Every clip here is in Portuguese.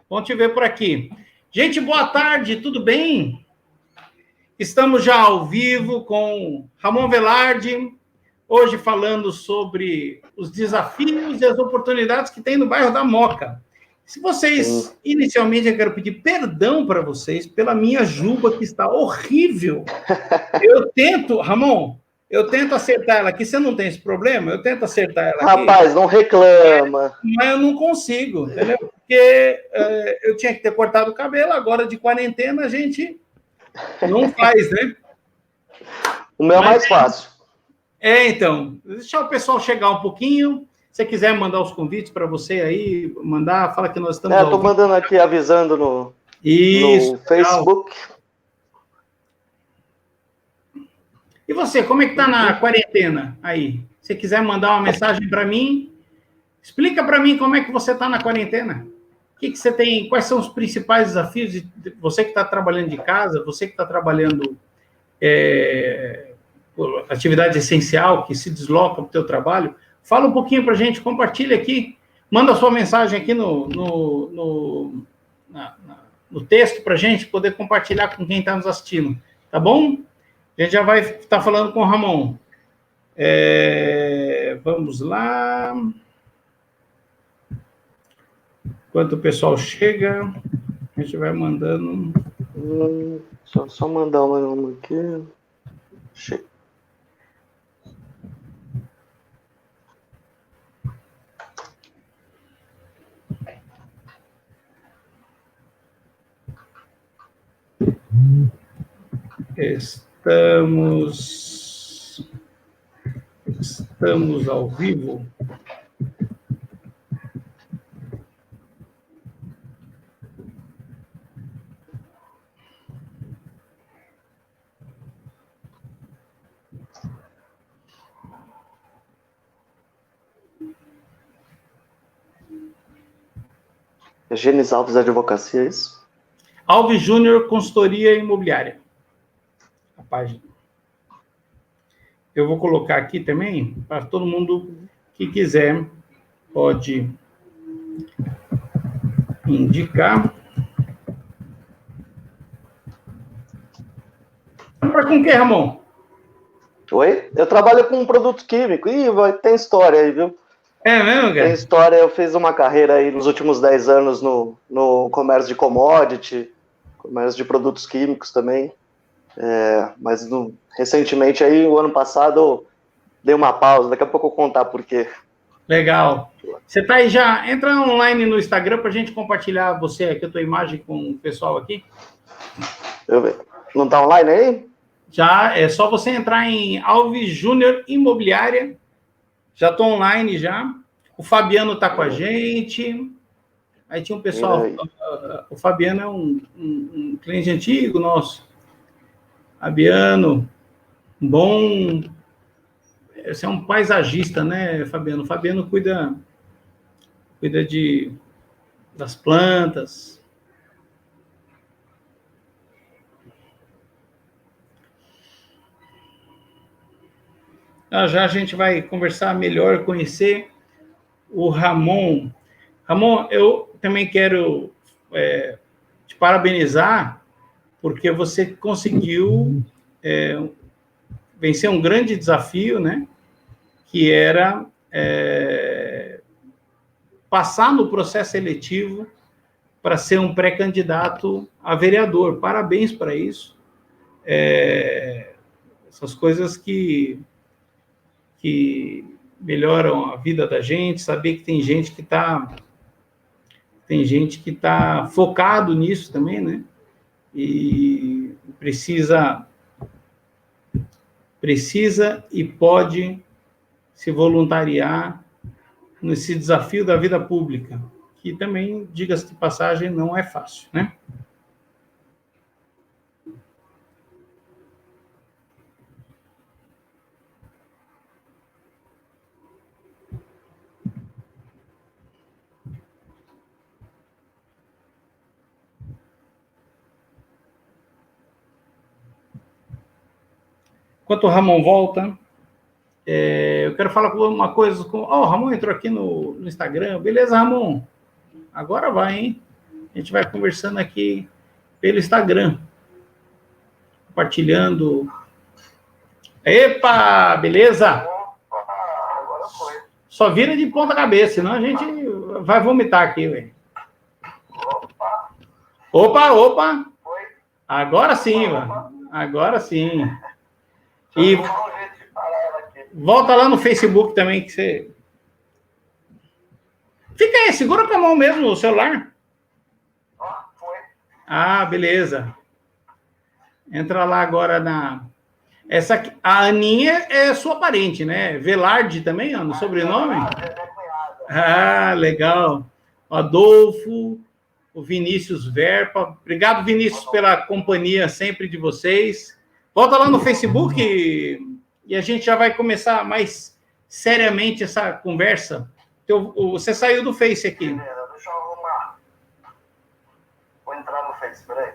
Bom te ver por aqui. Gente, boa tarde, tudo bem? Estamos já ao vivo com Ramon Velarde, hoje falando sobre os desafios e as oportunidades que tem no bairro da Moca. Se vocês, inicialmente, eu quero pedir perdão para vocês pela minha juba, que está horrível. Eu tento, Ramon, eu tento acertar ela aqui. Você não tem esse problema? Eu tento acertar ela aqui. Rapaz, não reclama. Mas eu não consigo, entendeu? Porque eu tinha que ter cortado o cabelo, agora de quarentena a gente não faz, né? O meu é mais fácil. Então, deixar o pessoal chegar um pouquinho. Se você quiser mandar os convites para você aí, fala que nós estamos... Estou mandando aqui, avisando no Facebook. E você, como é que tá na quarentena aí? Se você quiser mandar uma mensagem para mim, explica para mim como é que você está na quarentena. O que você tem? Quais são os principais desafios? Você que está trabalhando de casa, você que está trabalhando atividade essencial, que se desloca para o teu trabalho, fala um pouquinho para a gente, compartilha aqui, manda a sua mensagem aqui no texto para a gente poder compartilhar com quem está nos assistindo, tá bom? A gente já vai estar falando com o Ramon. Vamos lá. Enquanto o pessoal chega, a gente vai mandando. Só mandar uma aqui. Chega. Estamos ao vivo. Gênesis Alves Advocacia, é isso? Alves Júnior Consultoria Imobiliária. A página. Eu vou colocar aqui também, para todo mundo que quiser, pode indicar. Compra com o que, Ramon? Oi? Eu trabalho com produto químico. Tem história aí, viu? É mesmo, cara? Tem história. Eu fiz uma carreira aí nos últimos 10 anos no comércio de commodity, comércio de produtos químicos também. Mas recentemente, aí, o ano passado, dei uma pausa. Daqui a pouco eu vou contar por quê. Legal. Você tá aí já? Entra online no Instagram para a gente compartilhar você aqui, a tua imagem com o pessoal aqui. Deixa eu ver. Não tá online aí? Já, é só você entrar em Alves Júnior Imobiliária. Já estou online já. O Fabiano tá com a gente. Aí tinha um pessoal... O Fabiano é um cliente antigo nosso. Fabiano, bom... Você é um paisagista, né, Fabiano? O Fabiano cuida das plantas. Já a gente vai conversar melhor, conhecer o Ramon. Ramon, eu também quero te parabenizar, porque você conseguiu vencer um grande desafio, né? Que era passar no processo seletivo para ser um pré-candidato a vereador. Parabéns para isso. Essas coisas que melhoram a vida da gente, saber que tem gente que está focado nisso também, né? E precisa e pode se voluntariar nesse desafio da vida pública, que também, diga-se de passagem, não é fácil, né? Enquanto o Ramon volta, eu quero falar uma coisa com... o Ramon entrou aqui no Instagram. Beleza, Ramon? Agora vai, hein? A gente vai conversando aqui pelo Instagram, compartilhando. Epa, beleza? Só vira de ponta cabeça, senão a gente vai vomitar aqui, velho. Opa! Agora sim, mano. Agora sim. E volta lá no Facebook também, que você... Fica aí, segura com a mão mesmo o celular. Ah, beleza. Entra lá agora na... Essa aqui, a Aninha é sua parente, né? Velarde também, no sobrenome? Ah, legal. O Adolfo, o Vinícius Verpa. Obrigado, Vinícius, pela companhia sempre de vocês. Volta lá no Facebook e a gente já vai começar mais seriamente essa conversa. Você saiu do Face aqui. Beleza, deixa eu arrumar. Vou entrar no Face, peraí.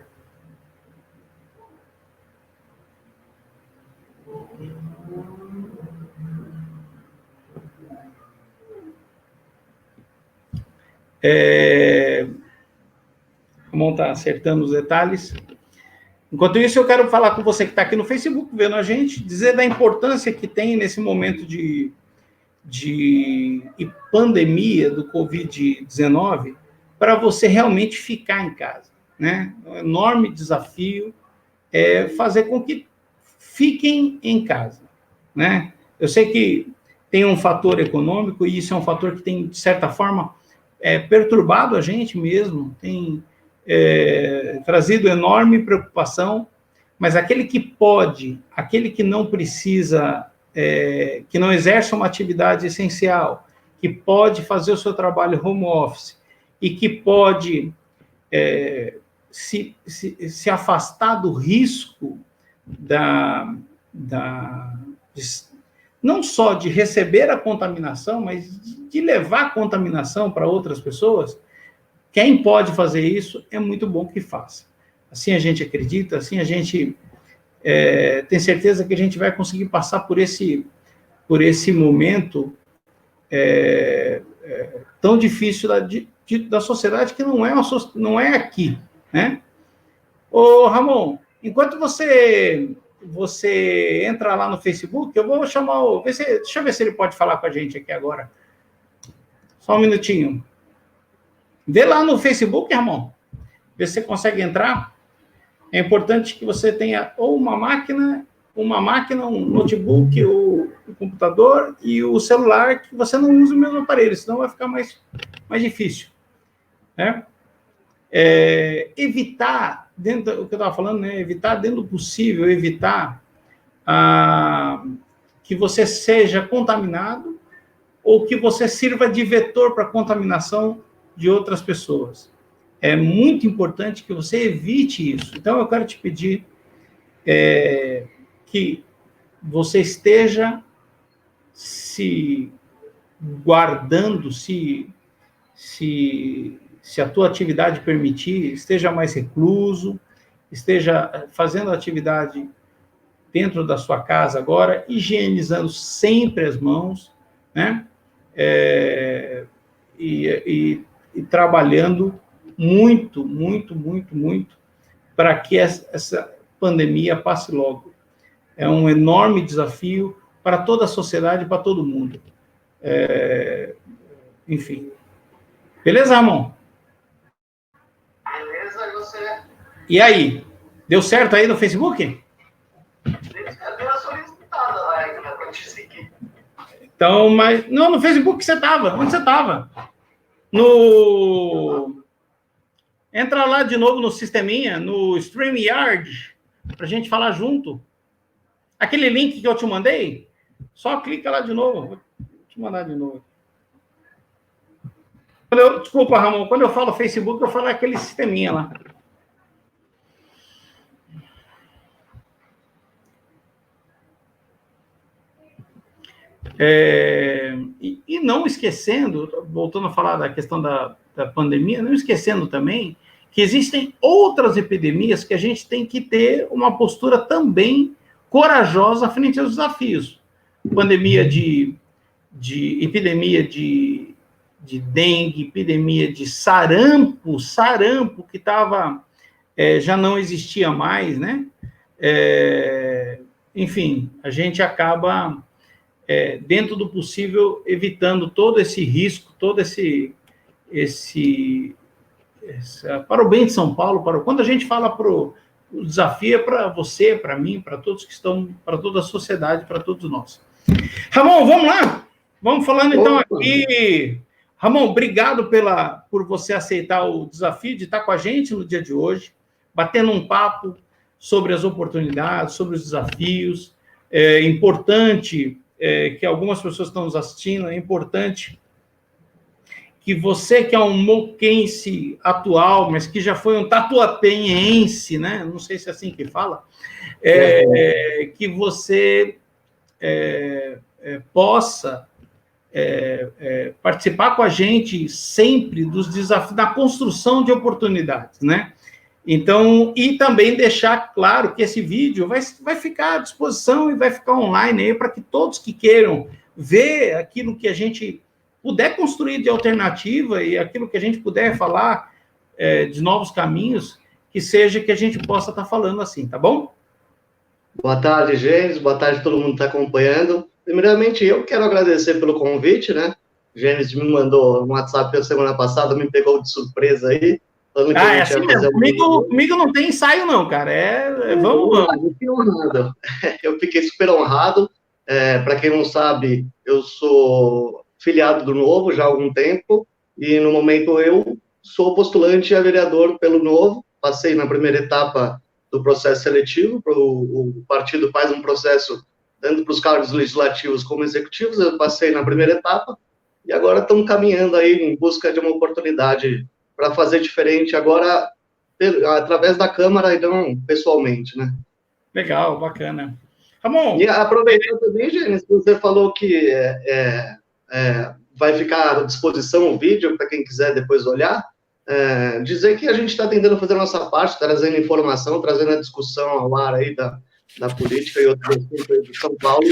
Vamos estar acertando os detalhes. Enquanto isso, eu quero falar com você que está aqui no Facebook, vendo a gente, dizer da importância que tem nesse momento de pandemia do Covid-19 para você realmente ficar em casa, né? Um enorme desafio é fazer com que fiquem em casa, né? Eu sei que tem um fator econômico e isso é um fator que tem, de certa forma, perturbado a gente mesmo, tem trazido enorme preocupação, mas aquele que pode, aquele que não precisa, que não exerce uma atividade essencial, que pode fazer o seu trabalho home office e que pode se afastar do risco não só de receber a contaminação, mas de levar a contaminação para outras pessoas. Quem pode fazer isso, é muito bom que faça. Assim a gente acredita, assim a gente tem certeza que a gente vai conseguir passar por esse momento tão difícil da sociedade, que não é aqui, né? Ô, Ramon, enquanto você entra lá no Facebook, eu vou chamar deixa eu ver se ele pode falar com a gente aqui agora. Só um minutinho. Vê lá no Facebook, Ramon. Vê se você consegue entrar. É importante que você tenha ou uma máquina, um notebook, ou um computador e o celular, que você não use o mesmo aparelho, senão vai ficar mais difícil, né? Evitar, dentro do que eu estava falando, né? Evitar, dentro do possível, evitar que você seja contaminado ou que você sirva de vetor para a contaminação de outras pessoas. É muito importante que você evite isso. Então, eu quero te pedir que você esteja se guardando, se a tua atividade permitir, esteja mais recluso, esteja fazendo atividade dentro da sua casa agora, higienizando sempre as mãos, né? E trabalhando muito para que essa pandemia passe logo. É um enorme desafio para toda a sociedade, para todo mundo. Enfim. Beleza, Ramon? Beleza, e você? E aí? Deu certo aí no Facebook? Deu a solicitada lá, para te seguir. Então, mas... Não, no Facebook você estava. Onde você estava? Entra lá de novo no sisteminha, no StreamYard, para a gente falar junto. Aquele link que eu te mandei, só clica lá de novo. Vou te mandar de novo. Desculpa, Ramon, quando eu falo Facebook, eu falo aquele sisteminha lá. E não esquecendo, voltando a falar da questão da pandemia, não esquecendo também que existem outras epidemias que a gente tem que ter uma postura também corajosa frente aos desafios. Epidemia de de dengue, epidemia de sarampo que estava, já não existia mais, né? Enfim, a gente acaba, dentro do possível, evitando todo esse risco, todo para o bem de São Paulo, quando a gente fala o desafio é para você, para mim, para todos que estão, para toda a sociedade, para todos nós. Ramon, vamos lá? Vamos falando então aqui. Ramon, obrigado por você aceitar o desafio de estar com a gente no dia de hoje, batendo um papo sobre as oportunidades, sobre os desafios. É importante que algumas pessoas estão nos assistindo, é importante que você, que é um moquense atual, mas que já foi um tatuapeniense, né? Não sei se é assim que fala, que você possa participar com a gente sempre dos desafios, da construção de oportunidades, né? Então, e também deixar claro que esse vídeo vai ficar à disposição e vai ficar online aí para que todos que queiram ver aquilo que a gente puder construir de alternativa e aquilo que a gente puder falar de novos caminhos, que seja que a gente possa estar falando assim, tá bom? Boa tarde, Gênesis. Boa tarde a todo mundo que está acompanhando. Primeiramente, eu quero agradecer pelo convite, né? Gênesis me mandou um WhatsApp a semana passada, me pegou de surpresa aí. É assim mesmo. Comigo não tem ensaio, não, cara. Vamos. Eu fiquei honrado. Eu fiquei super honrado. Para quem não sabe, eu sou filiado do Novo já há algum tempo, e no momento eu sou postulante a vereador pelo Novo. Passei na primeira etapa do processo seletivo, o partido faz um processo tanto para os cargos legislativos como executivos. Eu passei na primeira etapa, e agora estamos caminhando aí em busca de uma oportunidade para fazer diferente agora, através da Câmara e não pessoalmente, né? Legal, bacana. Ramon... E aproveitando também, Gênesis, você falou que vai ficar à disposição o vídeo para quem quiser depois olhar, dizer que a gente está tentando fazer a nossa parte, trazendo informação, trazendo a discussão ao ar aí da política e outros assuntos de São Paulo,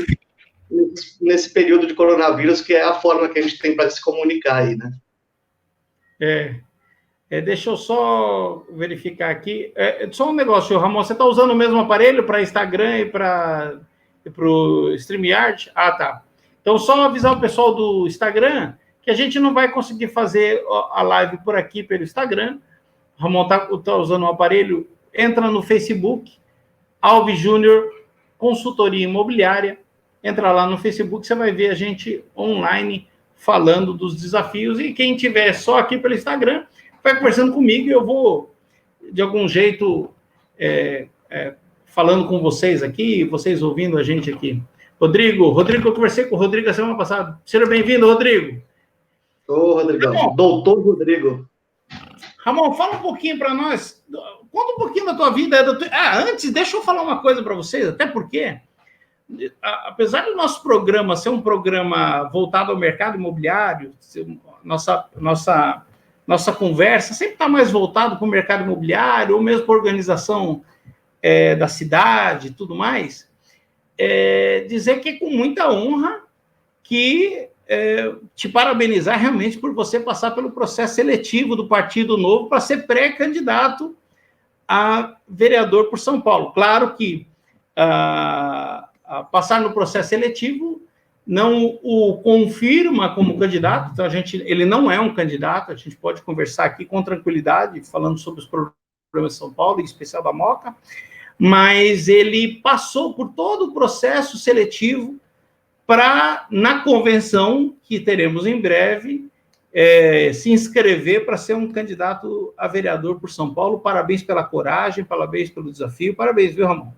nesse período de coronavírus, que é a forma que a gente tem para se comunicar aí, né? Deixa eu só verificar aqui. Só um negócio, Ramon, você está usando o mesmo aparelho para Instagram e para o StreamYard? Ah, tá. Então, só avisar o pessoal do Instagram que a gente não vai conseguir fazer a live por aqui pelo Instagram. O Ramon está usando o aparelho. Entra no Facebook, Alves Júnior Consultoria Imobiliária. Entra lá no Facebook, você vai ver a gente online falando dos desafios. E quem tiver só aqui pelo Instagram, vai conversando comigo e eu vou, de algum jeito, falando com vocês aqui, vocês ouvindo a gente aqui. Rodrigo, eu conversei com o Rodrigo a semana passada. Seja bem-vindo, Rodrigo. Ô, Rodrigão. Ramon, doutor Rodrigo. Ramon, fala um pouquinho para nós. Conta um pouquinho da tua vida. Antes, deixa eu falar uma coisa para vocês, até porque, apesar do nosso programa ser um programa voltado ao mercado imobiliário, nossa conversa sempre está mais voltado para o mercado imobiliário, ou mesmo para a organização da cidade e tudo mais, dizer que é com muita honra que te parabenizar realmente por você passar pelo processo seletivo do Partido Novo para ser pré-candidato a vereador por São Paulo. Claro que passar no processo seletivo não o confirma como candidato, então ele não é um candidato, a gente pode conversar aqui com tranquilidade, falando sobre os problemas de São Paulo, em especial da Moca, mas ele passou por todo o processo seletivo para, na convenção, que teremos em breve, se inscrever para ser um candidato a vereador por São Paulo. Parabéns pela coragem, parabéns pelo desafio, parabéns, viu, Ramon?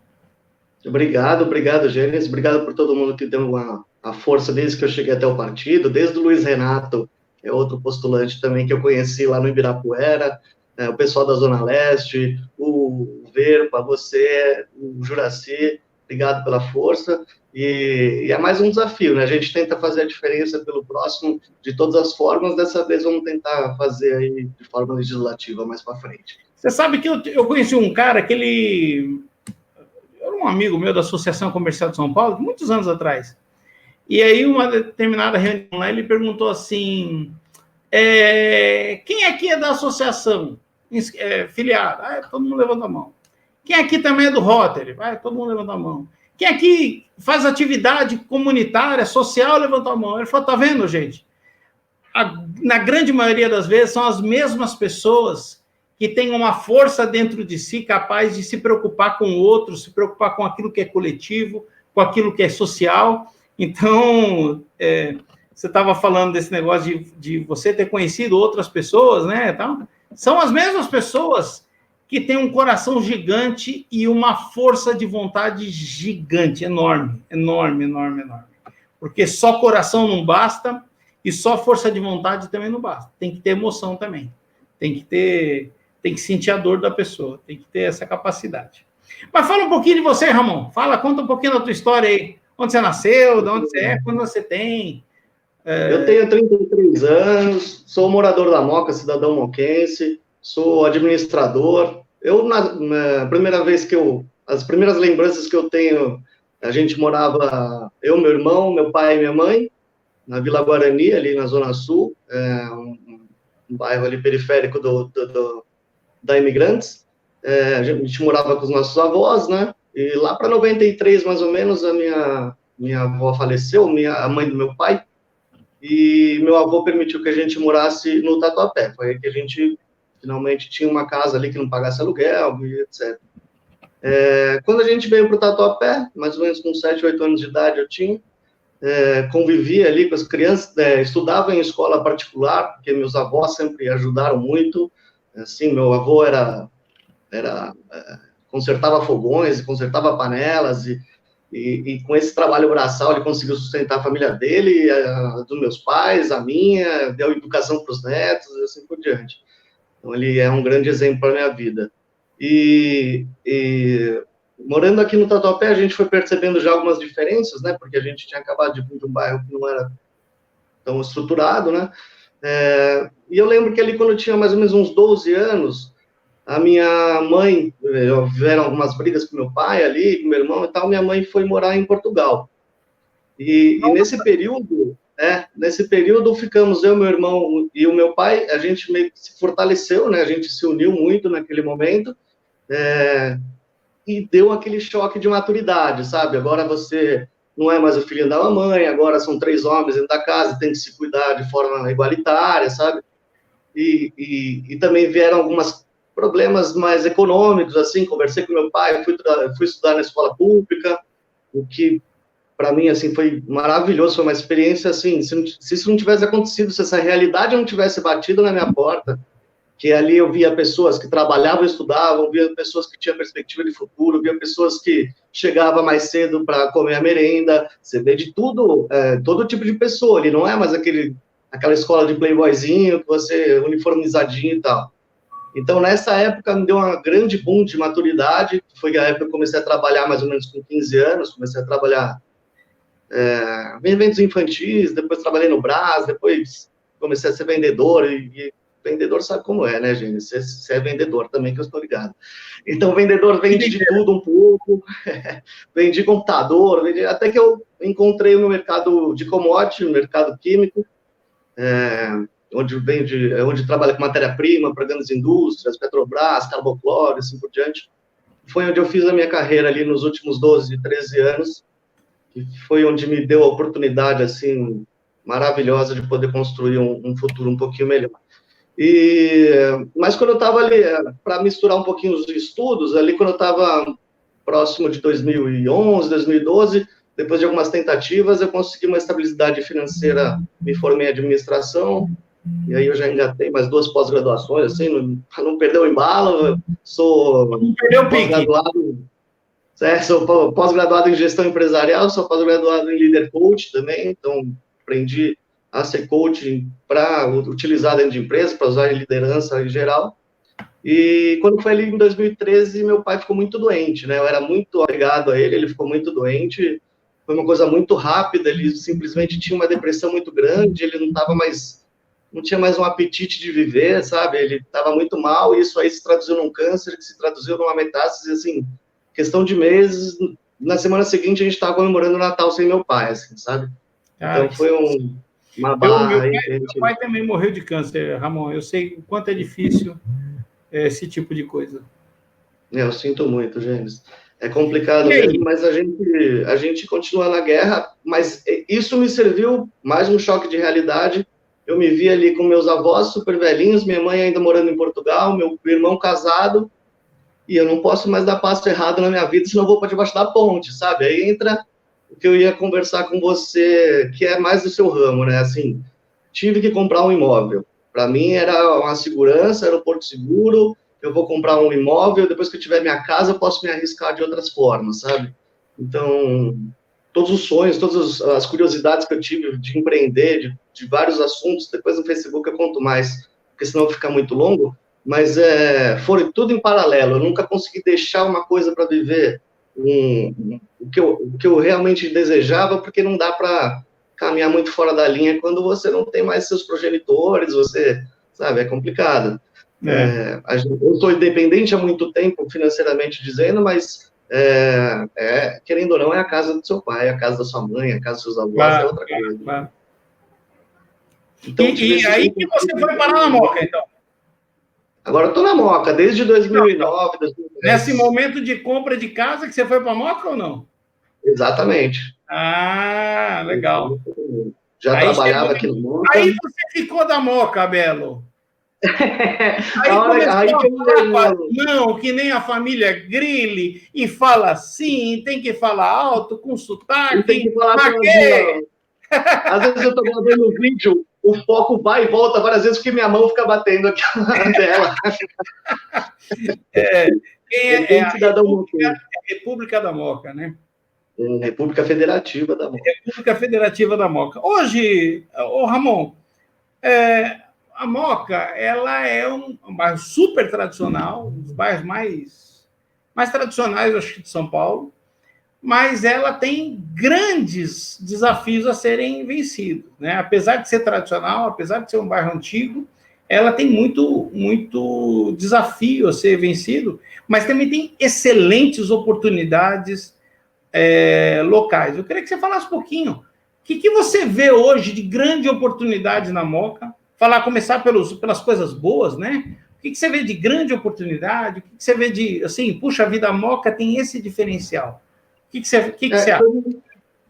Obrigado, Gênesis, obrigado por todo mundo que deu a força desde que eu cheguei até o partido, desde o Luiz Renato, que é outro postulante também que eu conheci lá no Ibirapuera, o pessoal da Zona Leste, o Verpa, você, o Juraci, obrigado pela força, e é mais um desafio, né? A gente tenta fazer a diferença pelo próximo de todas as formas, dessa vez vamos tentar fazer aí de forma legislativa mais para frente. Você sabe que eu conheci um cara que ele era um amigo meu da Associação Comercial de São Paulo, muitos anos atrás. E aí, uma determinada reunião lá, ele perguntou assim, Quem aqui é da associação filiada? Todo mundo levanta a mão. Quem aqui também é do Rotary? Todo mundo levanta a mão. Quem aqui faz atividade comunitária, social, levanta a mão. Ele falou, tá vendo, gente? Na grande maioria das vezes, são as mesmas pessoas que têm uma força dentro de si capaz de se preocupar com o outro, se preocupar com aquilo que é coletivo, com aquilo que é social. Então, você estava falando desse negócio de você ter conhecido outras pessoas, né? Então, são as mesmas pessoas que têm um coração gigante e uma força de vontade gigante, enorme, enorme, enorme, enorme. Porque só coração não basta e só força de vontade também não basta. Tem que ter emoção também. Tem que sentir a dor da pessoa. Tem que ter essa capacidade. Mas fala um pouquinho de você, Ramon. Conta um pouquinho da tua história aí. Onde você nasceu, de onde você é, quando você tem. Eu tenho 33 anos, sou morador da Moca, cidadão moquense, sou administrador. Na primeira vez as primeiras lembranças que eu tenho, a gente morava, eu, meu irmão, meu pai e minha mãe, na Vila Guarani, ali na Zona Sul, um bairro ali periférico da Imigrantes. A gente morava com os nossos avós, né? E lá para 93, mais ou menos, a minha avó faleceu, a mãe do meu pai, e meu avô permitiu que a gente morasse no Tatuapé. Foi aí que a gente finalmente tinha uma casa ali que não pagasse aluguel, e etc. Quando a gente veio para o Tatuapé, mais ou menos com 7, 8 anos de idade eu tinha, convivia ali com as crianças, estudava em escola particular, porque meus avós sempre ajudaram muito. Assim, meu avô consertava fogões, consertava panelas, e com esse trabalho braçal ele conseguiu sustentar a família dele, dos meus pais, a minha, deu educação para os netos, e assim por diante. Então, ele é um grande exemplo para a minha vida. E morando aqui no Tatuapé, a gente foi percebendo já algumas diferenças, né? Porque a gente tinha acabado de vir de um bairro que não era tão estruturado, né? E eu lembro que ali, quando eu tinha mais ou menos uns 12 anos, a minha mãe, houveram algumas brigas com meu pai ali, com meu irmão e tal, minha mãe foi morar em Portugal. E nesse período ficamos eu, meu irmão e o meu pai, a gente meio que se fortaleceu, né? A gente se uniu muito naquele momento, e deu aquele choque de maturidade, sabe? Agora você não é mais o filho da mamãe, agora são 3 homens dentro da casa, tem que se cuidar de forma igualitária, sabe? E também vieram alguns problemas mais econômicos, assim, conversei com meu pai, fui estudar na escola pública, o que para mim, assim, foi maravilhoso, foi uma experiência, assim, se isso não tivesse acontecido, se essa realidade não tivesse batido na minha porta, que ali eu via pessoas que trabalhavam e estudavam, via pessoas que tinham perspectiva de futuro, via pessoas que chegavam mais cedo para comer a merenda, você vê de tudo, todo tipo de pessoa, ele não é mais aquela escola de playboyzinho, que você uniformizadinho e tal. Então, nessa época, me deu uma grande boom de maturidade, foi a época que eu comecei a trabalhar mais ou menos com 15 anos, comecei a trabalhar em eventos infantis, depois trabalhei no Brás, depois comecei a ser vendedor, e vendedor sabe como é, né, gente? Você é vendedor também, que eu estou ligado. Então, vendedor vende de tudo um pouco, vendi computador, até que eu encontrei o meu mercado de commodity, o mercado químico, onde trabalha com matéria-prima para grandes indústrias, Petrobras, Carboclor, assim por diante. Foi onde eu fiz a minha carreira ali nos últimos 12, 13 anos, que foi onde me deu a oportunidade, assim, maravilhosa de poder construir um futuro um pouquinho melhor. Mas quando eu estava ali, para misturar um pouquinho os estudos, ali quando eu estava próximo de 2011, 2012, depois de algumas tentativas, eu consegui uma estabilidade financeira, me formei em administração, e aí eu já engatei mais 2 pós-graduações, assim, para não perder o embalo, sou pós-graduado, sou pós-graduado em gestão empresarial, sou pós-graduado em líder coach também, então aprendi a ser coach para utilizar dentro de empresa, para usar em liderança em geral. E quando foi ali em 2013, meu pai ficou muito doente, né? Eu era muito apegado a ele ficou muito doente, foi uma coisa muito rápida, ele simplesmente tinha uma depressão muito grande, ele não tinha mais um apetite de viver, sabe? Ele estava muito mal, e isso aí se traduziu num câncer, que se traduziu numa metástase, assim, questão de meses. Na semana seguinte, a gente estava comemorando o Natal sem meu pai, assim, sabe? Então, foi Meu pai também morreu de câncer, Ramon. Eu sei o quanto é difícil esse tipo de coisa. Eu sinto muito, James. É complicado mesmo, mas a gente continua na guerra, mas isso me serviu mais um choque de realidade. Eu me vi ali com meus avós super velhinhos, minha mãe ainda morando em Portugal, meu irmão casado, e eu não posso mais dar passo errado na minha vida, senão eu vou para debaixo da ponte, sabe? Aí entra o que eu ia conversar com você, que é mais do seu ramo, né? Assim, tive que comprar um imóvel. Para mim era uma segurança, era o Porto Seguro, eu vou comprar um imóvel, depois que eu tiver minha casa, eu posso me arriscar de outras formas, sabe? Então, todos os sonhos, todas as curiosidades que eu tive de empreender, de vários assuntos, depois no Facebook eu conto mais, porque senão fica muito longo, mas foram tudo em paralelo, eu nunca consegui deixar uma coisa para viver, o que eu realmente desejava, porque não dá para caminhar muito fora da linha quando você não tem mais seus progenitores, você, sabe, é complicado. Eu sou independente há muito tempo, financeiramente dizendo, mas, querendo ou não, é a casa do seu pai, a casa da sua mãe, a casa dos seus avós, claro, é outra coisa. Claro. Então, e aí que você foi parar na Moca, então? Agora eu estou na Moca, desde 2009. 2010. Nesse momento de compra de casa que você foi para a Moca ou não? Exatamente. Ah, legal. Já aí trabalhava aqui no Moca. Aí você ficou da Moca, Belo. Não, que nem a família Grilli, e fala assim, tem que falar alto, com sotaque. Tem que falar assim, às vezes eu estou gravando um vídeo, o foco vai e volta várias vezes, porque minha mão fica batendo aqui na tela. Quem a República da Moca, né? República Federativa da Moca. República Federativa da Moca. Hoje, Ramon, a Moca, ela é um bairro super tradicional, um dos bairros mais tradicionais, acho que, de São Paulo, mas ela tem grandes desafios a serem vencidos, né? Apesar de ser tradicional, apesar de ser um bairro antigo, ela tem muito desafio a ser vencido, mas também tem excelentes oportunidades locais. Eu queria que você falasse um pouquinho. O que você vê hoje de grande oportunidade na Moca? Começar pelas coisas boas, né? O que você vê de grande oportunidade? O que você vê de, assim, puxa, a vida, a Moca tem esse diferencial. O que você acha?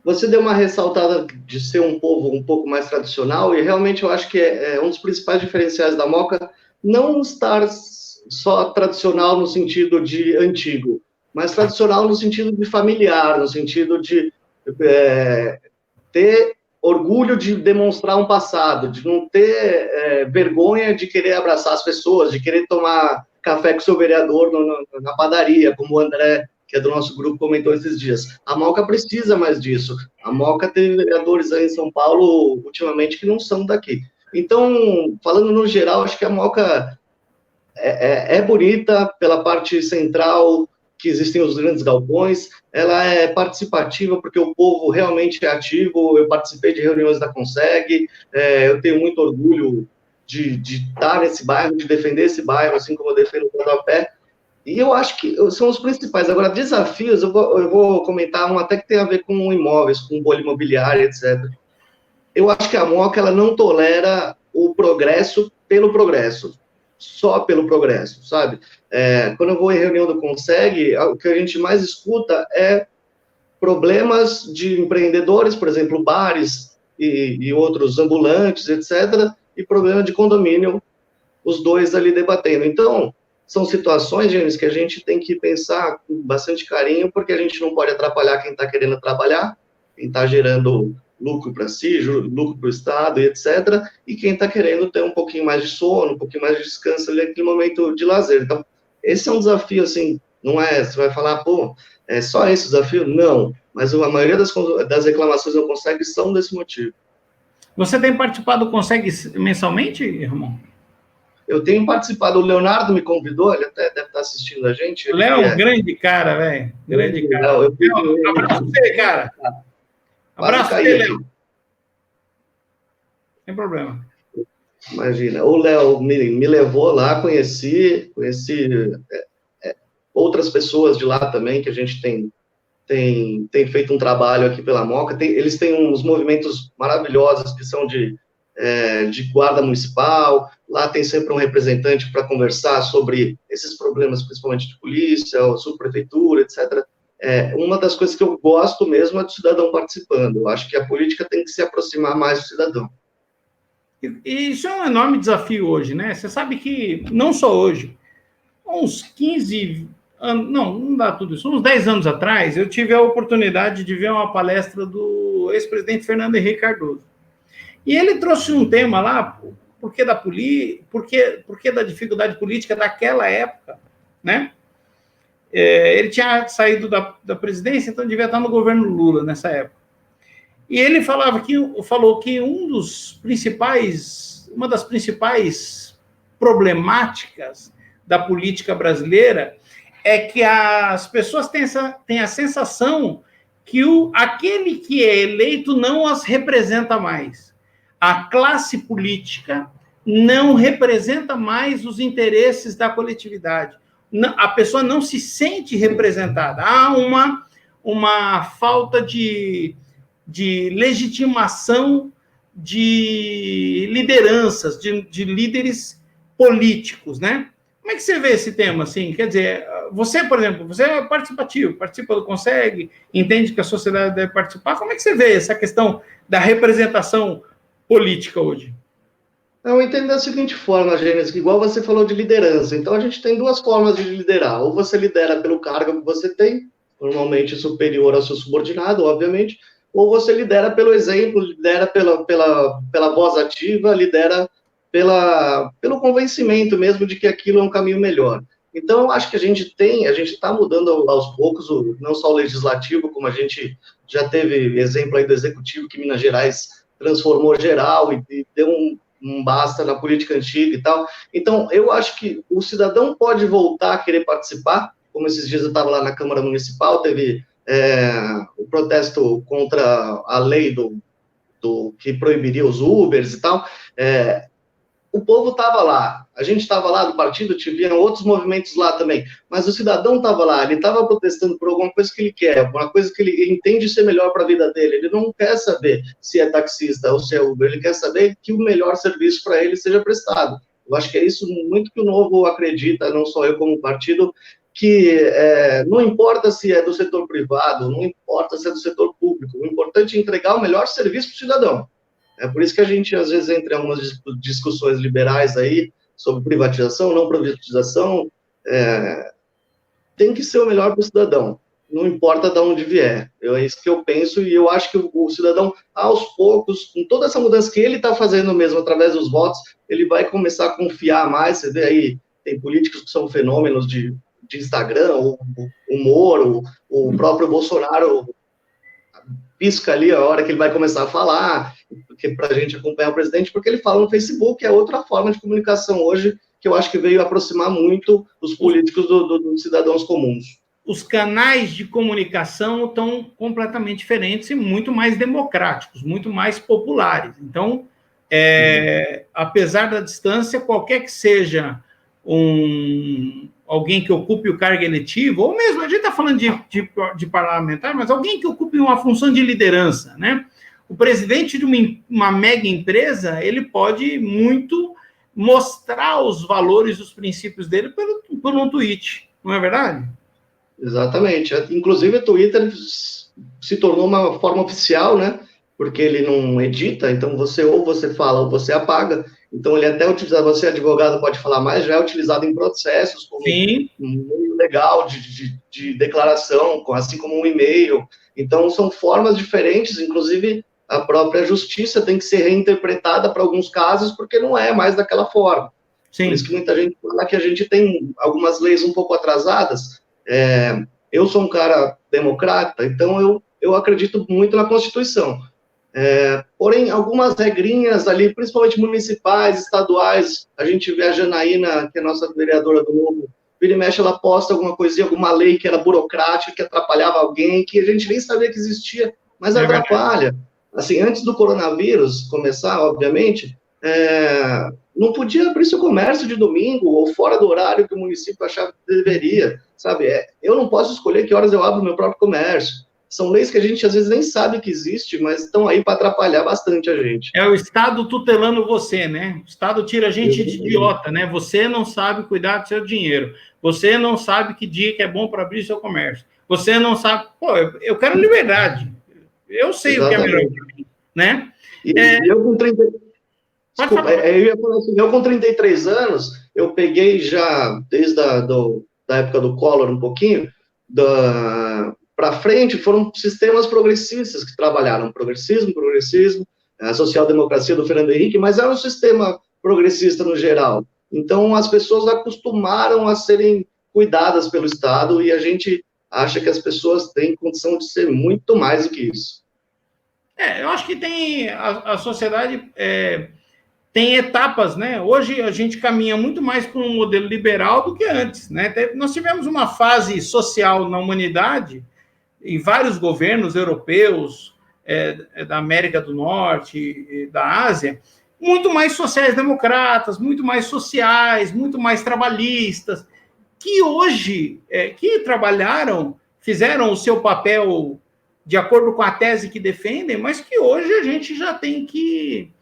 Você deu uma ressaltada de ser um povo um pouco mais tradicional, e realmente eu acho que é um dos principais diferenciais da Moca não estar só tradicional no sentido de antigo, mas tradicional no sentido de familiar, no sentido de ter orgulho de demonstrar um passado, de não ter vergonha de querer abraçar as pessoas, de querer tomar café com o seu vereador na padaria, como o André, que é do nosso grupo, comentou esses dias. A Moca precisa mais disso. A Moca teve vereadores aí em São Paulo, ultimamente, que não são daqui. Então, falando no geral, acho que a Moca é bonita pela parte central, que existem os grandes galpões, ela é participativa, porque o povo realmente é ativo. Eu participei de reuniões da Conseg, eu tenho muito orgulho de estar nesse bairro, de defender esse bairro, assim como eu defendo o Tatuapé. E eu acho que são os principais. Agora, desafios, eu vou comentar um até que tem a ver com imóveis, com bolha imobiliária, etc. Eu acho que a Moca, ela não tolera o progresso pelo progresso, só pelo progresso, sabe? Quando eu vou em reunião do Conseg, o que a gente mais escuta é problemas de empreendedores, por exemplo, bares e outros ambulantes, etc., e problema de condomínio, os dois ali debatendo. Então, são situações, James, que a gente tem que pensar com bastante carinho, porque a gente não pode atrapalhar quem está querendo trabalhar, quem está gerando lucro para si, lucro para o Estado, e etc., e quem está querendo ter um pouquinho mais de sono, um pouquinho mais de descanso ali, naquele momento de lazer. Então, esse é um desafio, assim, não é, você vai falar, pô, é só esse desafio? Não, mas a maioria das reclamações eu Conseg são desse motivo. Você tem participado do Conseg mensalmente, Ramon? Eu tenho participado, o Leonardo me convidou, ele até deve estar assistindo a gente. O Léo é um grande cara, velho. Grande cara. Léo, abraço pra você, cara. Abraço pra você, Léo. Sem problema. Imagina, o Léo me levou lá, conheci outras pessoas de lá também, que a gente tem tem feito um trabalho aqui pela Moca, eles têm uns movimentos maravilhosos que são de guarda municipal, lá tem sempre um representante para conversar sobre esses problemas, principalmente de polícia, ou subprefeitura, etc. Uma das coisas que eu gosto mesmo é do cidadão participando. Eu acho que a política tem que se aproximar mais do cidadão. E isso é um enorme desafio hoje, né? Você sabe que, não só hoje, uns 15 anos, não dá tudo isso, uns 10 anos atrás, eu tive a oportunidade de ver uma palestra do ex-presidente Fernando Henrique Cardoso. E ele trouxe um tema lá, por que da dificuldade política daquela época, né? Ele tinha saído da presidência, então devia estar no governo Lula nessa época. E ele falou que uma das principais problemáticas da política brasileira é que as pessoas têm a sensação que aquele que é eleito não as representa mais. A classe política não representa mais os interesses da coletividade. A pessoa não se sente representada. Há uma falta de legitimação de lideranças, de líderes políticos, né? Como é que você vê esse tema, assim? Quer dizer, você, por exemplo, você é participativo, participa do Consegue, entende que a sociedade deve participar. Como é que você vê essa questão da representação política hoje? Eu entendo da seguinte forma, Gênesis, que igual você falou de liderança. Então, a gente tem duas formas de liderar. Ou você lidera pelo cargo que você tem, normalmente superior ao seu subordinado, obviamente, ou você lidera pelo exemplo, lidera pela voz ativa, lidera pelo convencimento mesmo de que aquilo é um caminho melhor. Então, eu acho que a gente está mudando aos poucos, não só o legislativo, como a gente já teve exemplo aí do executivo, que Minas Gerais transformou geral e deu um basta na política antiga e tal. Então, eu acho que o cidadão pode voltar a querer participar, como esses dias eu estava lá na Câmara Municipal, teve o protesto contra a lei que proibiria os Ubers e tal. O povo estava lá, a gente estava lá do partido, tinha outros movimentos lá também, mas o cidadão estava lá, ele estava protestando por alguma coisa que ele quer, uma coisa que ele entende ser melhor para a vida dele, ele não quer saber se é taxista ou se é Uber, ele quer saber que o melhor serviço para ele seja prestado. Eu acho que é isso muito que o Novo acredita, não só eu como partido, que não importa se é do setor privado, não importa se é do setor público, o importante é entregar o melhor serviço para o cidadão. É por isso que a gente, às vezes, entra em algumas discussões liberais aí, sobre privatização, não privatização, tem que ser o melhor para o cidadão, não importa de onde vier. É isso que eu penso, e eu acho que o cidadão, aos poucos, com toda essa mudança que ele está fazendo mesmo, através dos votos, ele vai começar a confiar mais. Você vê aí, tem políticos que são fenômenos de Instagram, o humor, o próprio Bolsonaro pisca ali a hora que ele vai começar a falar, para a gente acompanhar o presidente, porque ele fala no Facebook, é outra forma de comunicação hoje, que eu acho que veio aproximar muito os políticos dos cidadãos comuns. Os canais de comunicação estão completamente diferentes e muito mais democráticos, muito mais populares. Então, apesar da distância, qualquer que seja alguém que ocupe o cargo eletivo, ou mesmo, a gente está falando de parlamentar, mas alguém que ocupe uma função de liderança, né? O presidente de uma mega empresa, ele pode muito mostrar os valores, os princípios dele por um tweet, não é verdade? Exatamente. Inclusive, o Twitter se tornou uma forma oficial, né? Porque ele não edita, então ou você fala ou você apaga. Então, ele até utilizado, você advogado pode falar mais, já é utilizado em processos como um meio legal de declaração, assim como um e-mail. Então, são formas diferentes, inclusive a própria justiça tem que ser reinterpretada para alguns casos, porque não é mais daquela forma. Sim. Por isso que muita gente fala que a gente tem algumas leis um pouco atrasadas. Eu sou um cara democrata, então eu acredito muito na Constituição. Porém, algumas regrinhas ali, principalmente municipais, estaduais, a gente vê a Janaína, que é a nossa vereadora do Novo, vira e mexe, ela posta alguma coisinha, alguma lei que era burocrática, que atrapalhava alguém, que a gente nem sabia que existia, mas atrapalha. Assim, antes do coronavírus começar, obviamente, não podia abrir seu comércio de domingo ou fora do horário que o município achava que deveria, sabe? Eu não posso escolher que horas eu abro meu próprio comércio. São leis que a gente às vezes nem sabe que existe, mas estão aí para atrapalhar bastante a gente. É o Estado tutelando você, né? O Estado tira a gente de idiota, né? Você não sabe cuidar do seu dinheiro. Você não sabe que dia que é bom para abrir seu comércio. Você não sabe... Pô, eu quero liberdade. Eu sei o que é melhor para mim, né? Eu com 30... Desculpa, eu ia falar assim, eu com 33 anos, eu peguei já, desde da época do Collor um pouquinho, para frente, foram sistemas progressistas que trabalharam, progressismo, a social-democracia do Fernando Henrique, mas era um sistema progressista no geral. Então, as pessoas acostumaram a serem cuidadas pelo Estado e a gente acha que as pessoas têm condição de ser muito mais do que isso. Eu acho que tem a sociedade... tem etapas, né? Hoje a gente caminha muito mais para um modelo liberal do que antes, né? Nós tivemos uma fase social na humanidade, em vários governos europeus, da América do Norte, da Ásia, muito mais sociais-democratas, muito mais sociais, muito mais trabalhistas, que hoje, que trabalharam, fizeram o seu papel de acordo com a tese que defendem, mas que hoje a gente já tem que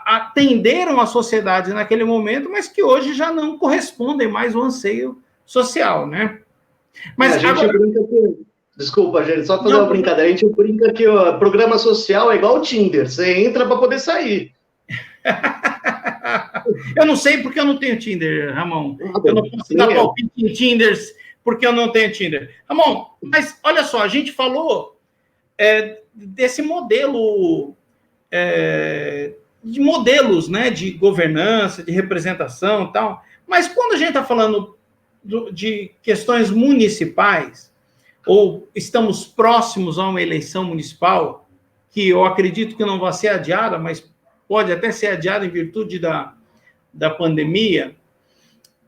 atenderam a sociedade naquele momento, mas que hoje já não correspondem mais ao anseio social, né? Mas a gente brinca que... Desculpa, gente, só fazer uma brincadeira. A gente brinca que o programa social é igual o Tinder. Você entra para poder sair. Eu não sei porque eu não tenho Tinder, Ramon. Eu não posso dar palpite em Tinders porque eu não tenho Tinder. Ramon, mas olha só, a gente falou desse modelo... de modelos, né, de governança, de representação e tal, mas quando a gente está falando de questões municipais, ou estamos próximos a uma eleição municipal, que eu acredito que não vai ser adiada, mas pode até ser adiada em virtude da pandemia,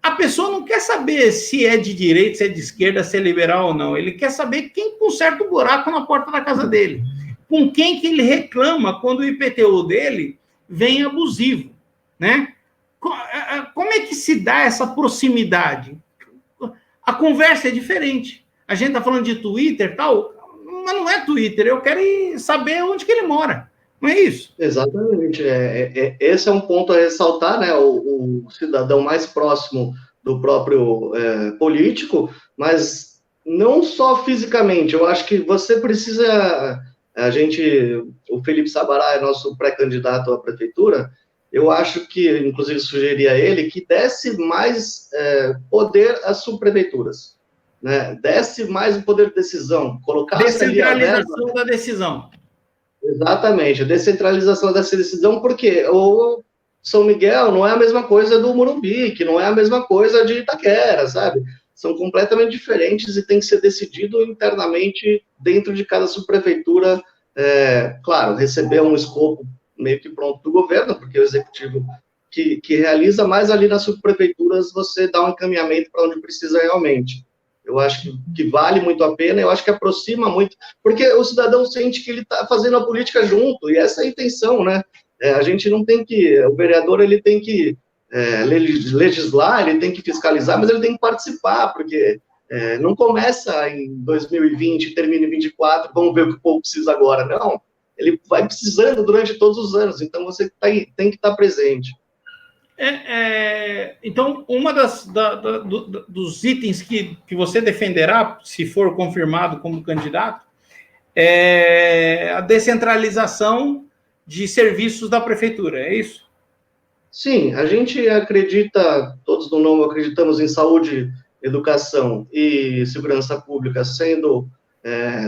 a pessoa não quer saber se é de direita, se é de esquerda, se é liberal ou não, ele quer saber quem conserta o buraco na porta da casa dele. Com quem que ele reclama quando o IPTU dele vem abusivo, né? Como é que se dá essa proximidade? A conversa é diferente. A gente está falando de Twitter e tal, mas não é Twitter, eu quero saber onde que ele mora, não é isso? Exatamente. Esse é um ponto a ressaltar, né? O cidadão mais próximo do próprio político, mas não só fisicamente, eu acho que você precisa... o Felipe Sabará é nosso pré-candidato à prefeitura, eu acho que, inclusive, sugeri a ele que desse mais poder às subprefeituras, né? Desse mais o poder de decisão, colocasse descentralização da decisão. Exatamente, a descentralização dessa decisão, porque o São Miguel não é a mesma coisa do Morumbi, que não é a mesma coisa de Itaquera, sabe? São completamente diferentes e tem que ser decidido internamente dentro de cada subprefeitura, claro, receber um escopo meio que pronto do governo, porque o executivo que realiza, mas ali nas subprefeituras você dá um encaminhamento para onde precisa realmente. Eu acho que vale muito a pena, eu acho que aproxima muito, porque o cidadão sente que ele está fazendo a política junto, e essa é a intenção, né? A gente não tem que, o vereador ele tem que legislar, ele tem que fiscalizar, mas ele tem que participar, porque não começa em 2020 e termina em 2024, vamos ver o que o povo precisa agora, não. Ele vai precisando durante todos os anos, então você tem que estar presente. Então, uma dos itens que você defenderá, se for confirmado como candidato, é a descentralização de serviços da prefeitura, é isso? Sim, a gente acredita, todos no Novo acreditamos em saúde, educação e segurança pública sendo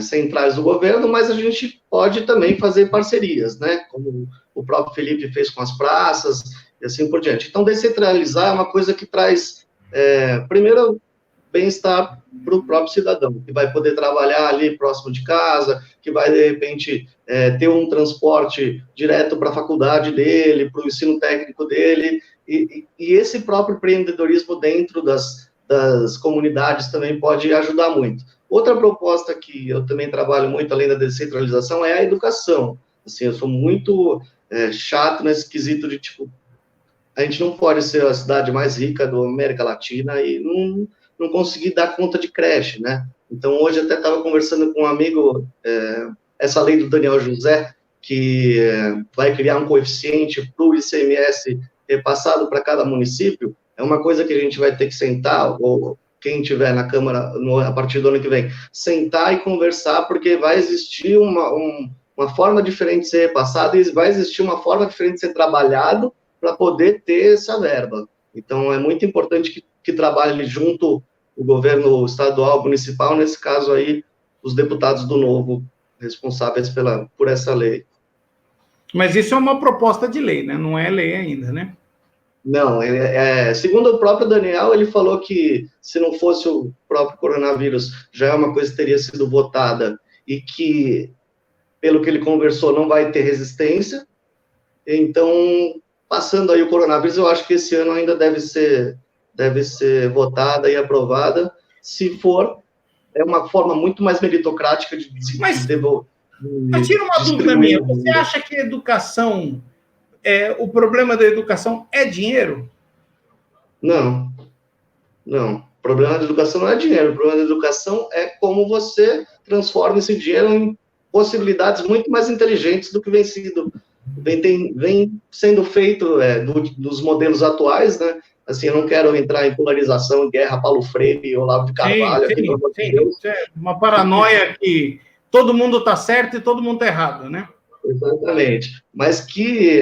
centrais do governo, mas a gente pode também fazer parcerias, né? Como o próprio Felipe fez com as praças e assim por diante. Então, descentralizar é uma coisa que traz, primeiro, bem-estar para o próprio cidadão, que vai poder trabalhar ali próximo de casa, que vai, de repente, ter um transporte direto para a faculdade dele, para o ensino técnico dele, e esse próprio empreendedorismo dentro das comunidades também pode ajudar muito. Outra proposta que eu também trabalho muito, além da descentralização, é a educação. Assim, eu sou muito chato nesse quesito de, tipo, a gente não pode ser a cidade mais rica da América Latina e não conseguir dar conta de creche, né? Então, hoje até estava conversando com um amigo, essa lei do Daniel José, que vai criar um coeficiente para o ICMS repassado para cada município, é uma coisa que a gente vai ter que sentar, ou quem estiver na Câmara a partir do ano que vem, sentar e conversar, porque vai existir uma forma diferente de ser repassada e vai existir uma forma diferente de ser trabalhado para poder ter essa verba. Então, é muito importante que trabalhe junto o governo estadual, municipal, nesse caso aí, os deputados do Novo, responsáveis por essa lei. Mas isso é uma proposta de lei, né? Não é lei ainda, né? Não, segundo o próprio Daniel, ele falou que se não fosse o próprio coronavírus, já é uma coisa que teria sido votada e que, pelo que ele conversou, não vai ter resistência. Então, passando aí o coronavírus, eu acho que esse ano ainda deve ser votada e aprovada. Se for, é uma forma muito mais meritocrática de Mas tira uma dúvida minha. Você acha que a educação, o problema da educação é dinheiro? Não. O problema da educação não é dinheiro. O problema da educação é como você transforma esse dinheiro em possibilidades muito mais inteligentes do que vem sendo feito dos modelos atuais, né? Assim, eu não quero entrar em polarização, em guerra, Paulo Freire e Olavo de Carvalho. Sim. É uma paranoia que todo mundo está certo e todo mundo está errado, né? Exatamente. Mas que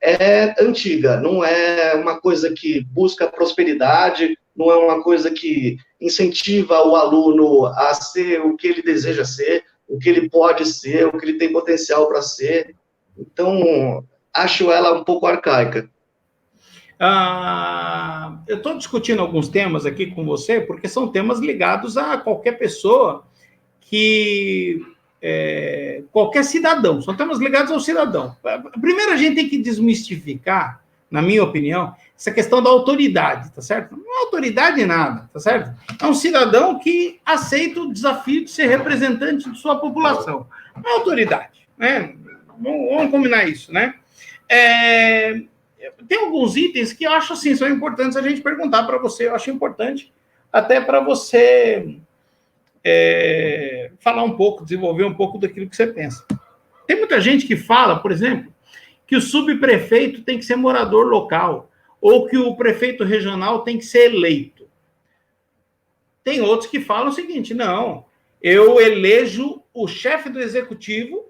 é antiga, não é uma coisa que busca prosperidade, não é uma coisa que incentiva o aluno a ser o que ele deseja ser, o que ele pode ser, o que ele tem potencial para ser. Então, acho ela um pouco arcaica. Eu estou discutindo alguns temas aqui com você, porque são temas ligados a qualquer pessoa qualquer cidadão, são temas ligados ao cidadão. Primeiro, a gente tem que desmistificar, na minha opinião, essa questão da autoridade, tá certo? Não é autoridade nada, tá certo? É um cidadão que aceita o desafio de ser representante de sua população. Não é autoridade, né? Vamos combinar isso, né? Tem alguns itens que eu acho, assim, são importantes a gente perguntar para você. Eu acho importante até para você falar um pouco, desenvolver um pouco daquilo que você pensa. Tem muita gente que fala, por exemplo, que o subprefeito tem que ser morador local, ou que o prefeito regional tem que ser eleito. Tem outros que falam o seguinte: não, eu elejo o chefe do executivo,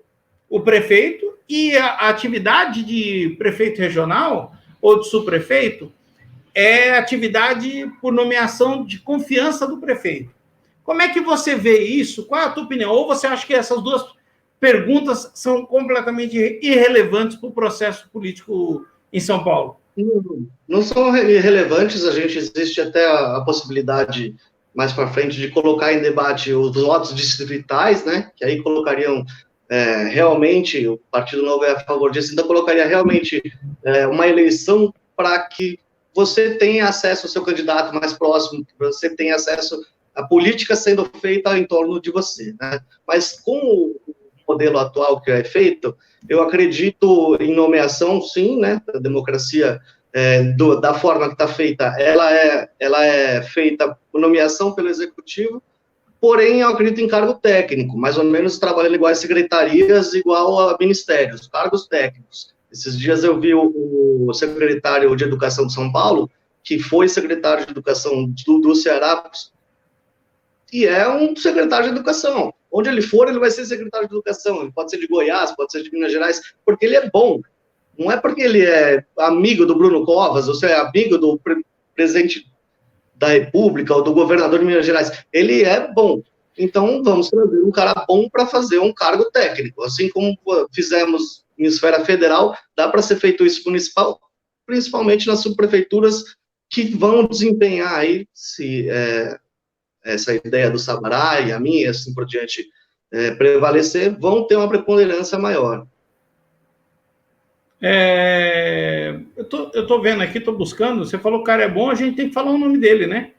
o prefeito, e a atividade de prefeito regional ou de subprefeito é atividade por nomeação de confiança do prefeito. Como é que você vê isso? Qual é a tua opinião? Ou você acha que essas duas perguntas são completamente irrelevantes para o processo político em São Paulo? Não são irrelevantes, existe até a possibilidade mais para frente de colocar em debate os votos distritais, né? Que aí colocariam realmente, o Partido Novo é a favor disso, então colocaria realmente uma eleição para que você tenha acesso ao seu candidato mais próximo, que você tenha acesso à política sendo feita em torno de você, né? Mas com o modelo atual que é feito, eu acredito em nomeação, sim, né? A democracia, da forma que está feita, ela é feita por nomeação pelo executivo. Porém, eu acredito em cargo técnico, mais ou menos trabalhando igual a secretarias, igual a ministérios, cargos técnicos. Esses dias eu vi o secretário de Educação de São Paulo, que foi secretário de Educação do Ceará, e é um secretário de Educação. Onde ele for, ele vai ser secretário de Educação. Ele pode ser de Goiás, pode ser de Minas Gerais, porque ele é bom. Não é porque ele é amigo do Bruno Covas, ou seja, amigo do presidente da República ou do governador de Minas Gerais. Ele é bom. Então, vamos trazer um cara bom para fazer um cargo técnico. Assim como fizemos em esfera federal, dá para ser feito isso municipal, principalmente nas subprefeituras que vão desempenhar aí, se essa ideia do Sabará e a minha, assim por diante, prevalecer, vão ter uma preponderância maior. Eu tô vendo aqui, tô buscando. Você falou que o cara é bom, a gente tem que falar o nome dele, né?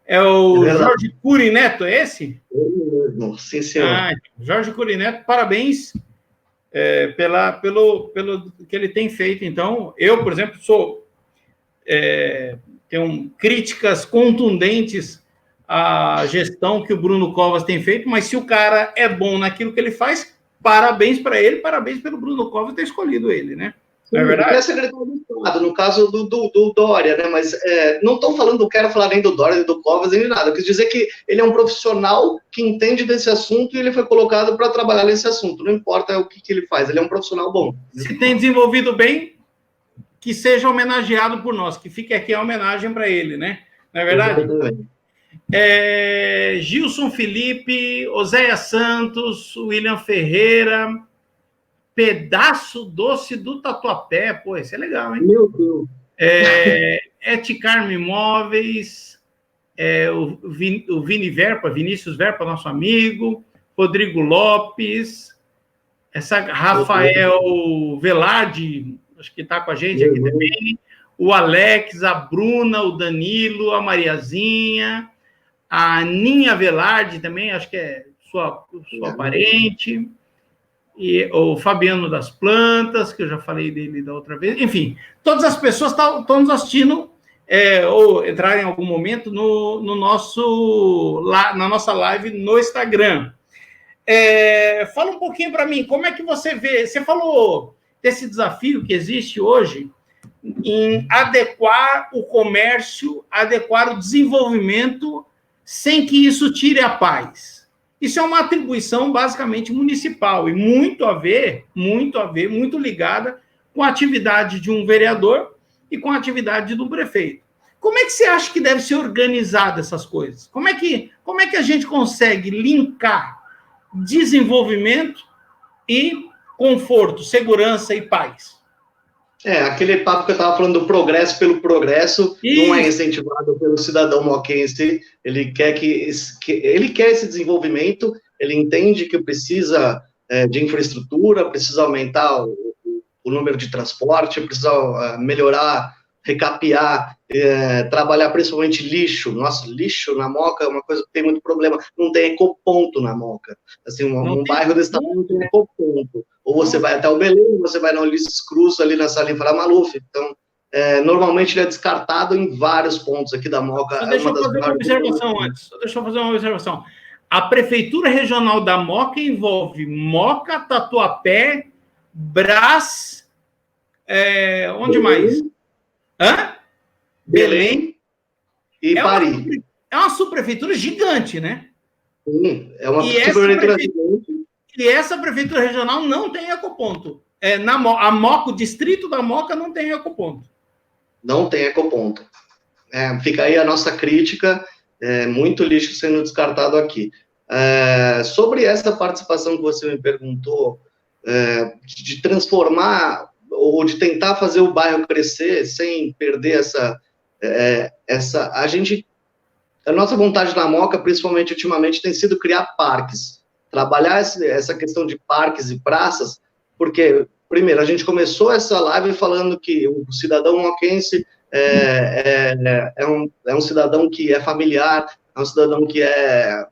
É o Jorge Cury Neto, é esse? Sim, senhor. Jorge Cury Neto, parabéns pelo que ele tem feito. Então, eu, por exemplo, sou tem críticas contundentes à gestão que o Bruno Covas tem feito, mas se o cara é bom naquilo que ele faz, parabéns para ele, parabéns pelo Bruno Covas ter escolhido ele, né? Não é verdade? Ele é secretário do Estado, no caso do Dória, né? Mas não estou falando, não quero falar nem do Dória, nem do Covas, nem de nada. Eu quis dizer que ele é um profissional que entende desse assunto e ele foi colocado para trabalhar nesse assunto. Não importa o que ele faz, ele é um profissional bom. Se tem desenvolvido bem, que seja homenageado por nós, que fique aqui a homenagem para ele, né? Não é verdade? Gilson Felipe, Oséia Santos, William Ferreira, Pedaço Doce do Tatuapé, pô, esse é legal, hein? Meu Deus! Eticarmo Imóveis, o Vinícius Verpa, nosso amigo, Rodrigo Lopes, Rafael Velarde, acho que está com a gente aqui também, o Alex, a Bruna, o Danilo, a Mariazinha, a Aninha Velarde também, acho que é sua parente, e o Fabiano das Plantas, que eu já falei dele da outra vez. Enfim, todas as pessoas estão nos assistindo ou entrarem em algum momento na nossa live no Instagram. Fala um pouquinho para mim, como é que você vê? Você falou desse desafio que existe hoje em adequar o comércio, adequar o desenvolvimento, sem que isso tire a paz. Isso é uma atribuição basicamente municipal e muito ligada com a atividade de um vereador e com a atividade do prefeito. Como é que você acha que deve ser organizada essas coisas? Como é que a gente consegue linkar desenvolvimento e conforto, segurança e paz? Aquele papo que eu estava falando do progresso pelo progresso, isso não é incentivado pelo cidadão moquense. Ele quer esse desenvolvimento, ele entende que precisa de infraestrutura, precisa aumentar o número de transporte, precisa melhorar, recapear, trabalhar principalmente lixo. Nossa, lixo na Moca é uma coisa que tem muito problema. Não tem ecoponto na Moca. Assim, um bairro desse tamanho não tem ecoponto. Ou você vai até o Belém, você vai na Ulisses Cruz, ali na Salim Farah Maluf. Então, normalmente ele é descartado em vários pontos aqui da Moca. Deixa eu fazer uma observação. A Prefeitura Regional da Moca envolve Moca, Tatuapé, Brás, onde mais? Belém e Paris. É uma subprefeitura gigante, né? Sim, é uma subprefeitura gigante. E essa prefeitura regional não tem ecoponto. A Moca, o distrito da Moca não tem ecoponto. Não tem ecoponto. Fica aí a nossa crítica, muito lixo sendo descartado aqui. Sobre essa participação que você me perguntou, de transformar ou de tentar fazer o bairro crescer sem perder a nossa vontade na Moca, principalmente ultimamente, tem sido criar parques. Trabalhar essa questão de parques e praças, porque, primeiro, a gente começou essa live falando que o cidadão moquense é um cidadão que é familiar, é um cidadão que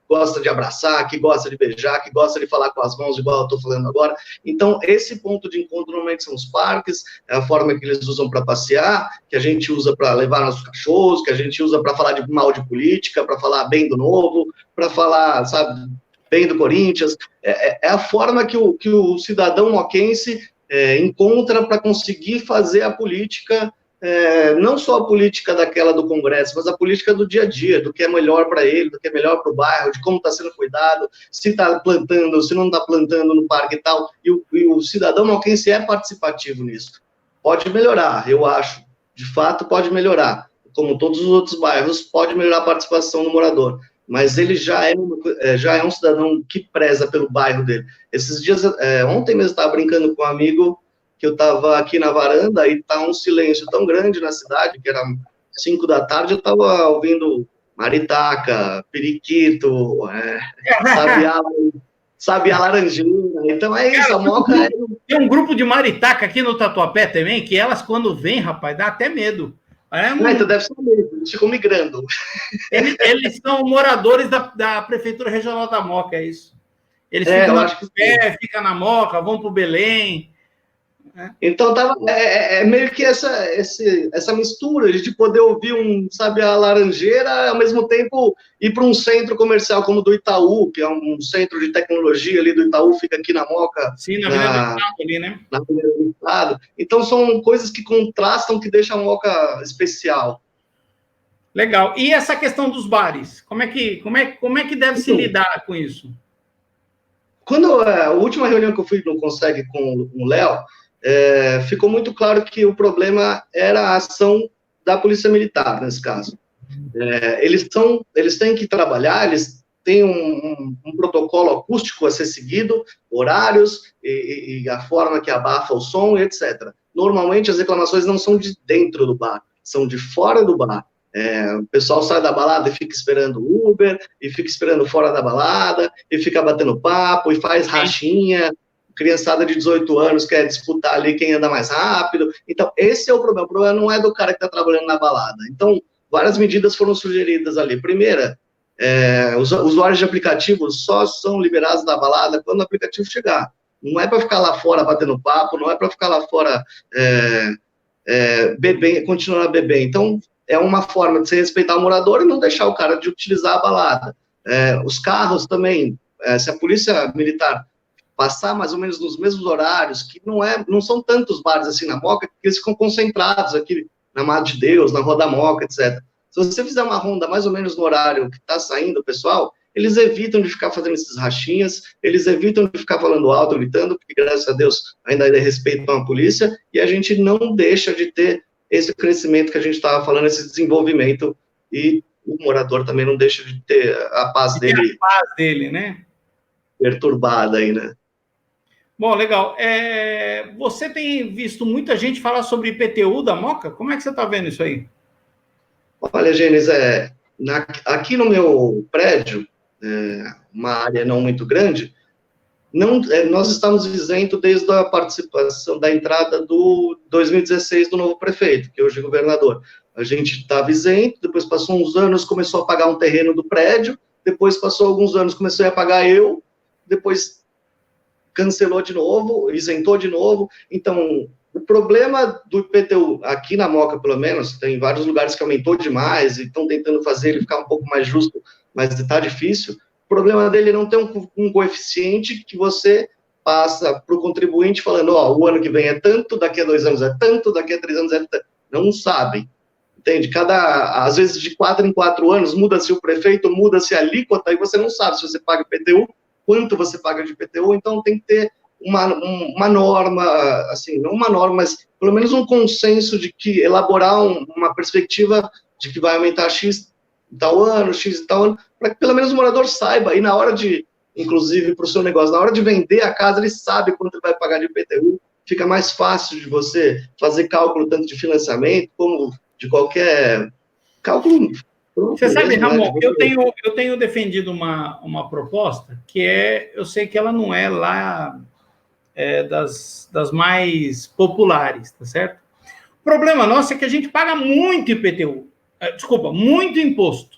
gosta de abraçar, que gosta de beijar, que gosta de falar com as mãos, igual eu estou falando agora. Então, esse ponto de encontro normalmente são os parques, é a forma que eles usam para passear, que a gente usa para levar nossos cachorros, que a gente usa para falar mal de política, para falar bem do Novo, para falar, sabe, bem do Corinthians. É a forma que o cidadão moquense encontra para conseguir fazer a política, não só a política daquela do Congresso, mas a política do dia a dia, do que é melhor para ele, do que é melhor para o bairro, de como está sendo cuidado, se está plantando, se não está plantando no parque e tal. E o cidadão moquense é participativo nisso. Pode melhorar, eu acho. De fato, pode melhorar. Como todos os outros bairros, pode melhorar a participação do morador. Mas ele já é um cidadão que preza pelo bairro dele. Esses dias, ontem mesmo, eu estava brincando com um amigo, que eu estava aqui na varanda, e está um silêncio tão grande na cidade, que era 5 da tarde, eu estava ouvindo maritaca, periquito, sabiá laranjina. Então é isso, a Moca... Tem um grupo de maritaca aqui no Tatuapé também, que elas, quando vêm, rapaz, dá até medo. Então deve ser mesmo, eles ficam migrando. Eles são moradores da Prefeitura Regional da Moca, é isso. Eles ficam no pé, ficam na Moca, vão para o Belém. Então meio que essa mistura de poder ouvir a Laranjeira, ao mesmo tempo ir para um centro comercial como o do Itaú, que é um centro de tecnologia ali do Itaú, fica aqui na Moca. Sim, na Avenida do Estado ali, né? Na Avenida do Estado. Então são coisas que contrastam, que deixam a Moca especial. Legal. E essa questão dos bares? Como é que deve se lidar com isso? Quando a última reunião que eu fui no Conseg com o Léo, ficou muito claro que o problema era a ação da Polícia Militar, nesse caso. Eles têm que trabalhar, eles têm um protocolo acústico a ser seguido, horários e a forma que abafa o som, etc. Normalmente, as reclamações não são de dentro do bar, são de fora do bar. O pessoal sai da balada e fica esperando Uber, e fica esperando fora da balada, e fica batendo papo, e faz rachinha. Criançada de 18 anos quer disputar ali quem anda mais rápido. Então, esse é o problema. O problema não é do cara que está trabalhando na balada. Então, várias medidas foram sugeridas ali. Primeira, os usuários de aplicativos só são liberados da balada quando o aplicativo chegar. Não é para ficar lá fora batendo papo, não é para ficar lá fora bebendo, continuar bebendo. Então, é uma forma de você respeitar o morador e não deixar o cara de utilizar a balada. Os carros também, se a polícia militar passar mais ou menos nos mesmos horários, que não são tantos bares assim na Moca, porque eles ficam concentrados aqui na Madre de Deus, na Rua da Moca, etc. Se você fizer uma ronda mais ou menos no horário que está saindo o pessoal, eles evitam de ficar fazendo esses rachinhas, eles evitam de ficar falando alto, gritando, porque graças a Deus ainda respeitam a polícia, e a gente não deixa de ter esse crescimento que a gente estava falando, esse desenvolvimento, e o morador também não deixa de ter a paz dele. A paz dele, né? Perturbada aí, né? Bom, legal. Você tem visto muita gente falar sobre IPTU da Moca? Como é que você está vendo isso aí? Olha, Gênesis, aqui no meu prédio, uma área não muito grande, nós estamos isentos desde a participação da entrada do 2016 do novo prefeito, que hoje é governador. A gente estava isento, depois passou uns anos, começou a pagar um terreno do prédio, depois passou alguns anos, comecei a pagar eu, depois cancelou de novo, isentou de novo. Então, o problema do IPTU, aqui na Moca, pelo menos, tem vários lugares que aumentou demais e estão tentando fazer ele ficar um pouco mais justo, mas está difícil. O problema dele é não ter um coeficiente que você passa para o contribuinte falando, o ano que vem é tanto, daqui a 2 anos é tanto, daqui a 3 anos é tanto. Não sabem. Entende? Às vezes, de 4 em 4 anos, muda-se o prefeito, muda-se a alíquota, e você não sabe se você paga IPTU, quanto você paga de IPTU, então tem que ter uma norma, assim, não uma norma, mas pelo menos um consenso de que elaborar uma perspectiva de que vai aumentar X em tal ano, X em tal ano, para que pelo menos o morador saiba, e na hora de, inclusive para o seu negócio, na hora de vender a casa, ele sabe quanto ele vai pagar de IPTU, fica mais fácil de você fazer cálculo tanto de financiamento, como de qualquer cálculo. Você sabe, Ramon, eu tenho defendido uma proposta que eu sei que ela não é lá das mais populares, tá certo? O problema nosso é que a gente paga muito IPTU, muito imposto.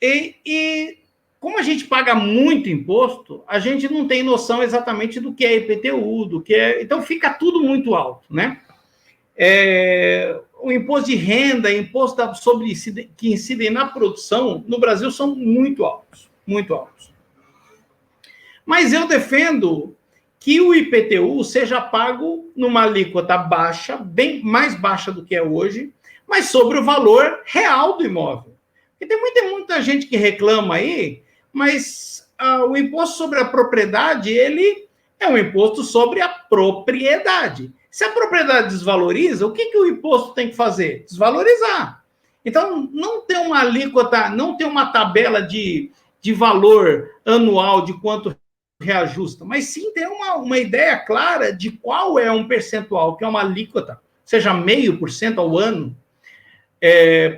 E como a gente paga muito imposto, a gente não tem noção exatamente do que é IPTU, então fica tudo muito alto, né? O imposto de renda, imposto que incidem na produção, no Brasil, são muito altos, muito altos. Mas eu defendo que o IPTU seja pago numa alíquota baixa, bem mais baixa do que é hoje, mas sobre o valor real do imóvel. Porque tem muita gente que reclama aí, mas o imposto sobre a propriedade, ele é um imposto sobre a propriedade. Se a propriedade desvaloriza, o que o imposto tem que fazer? Desvalorizar. Então, não tem uma alíquota, não tem uma tabela de valor anual de quanto reajusta, mas sim ter uma ideia clara de qual é um percentual, que é uma alíquota, seja 0,5% ao ano,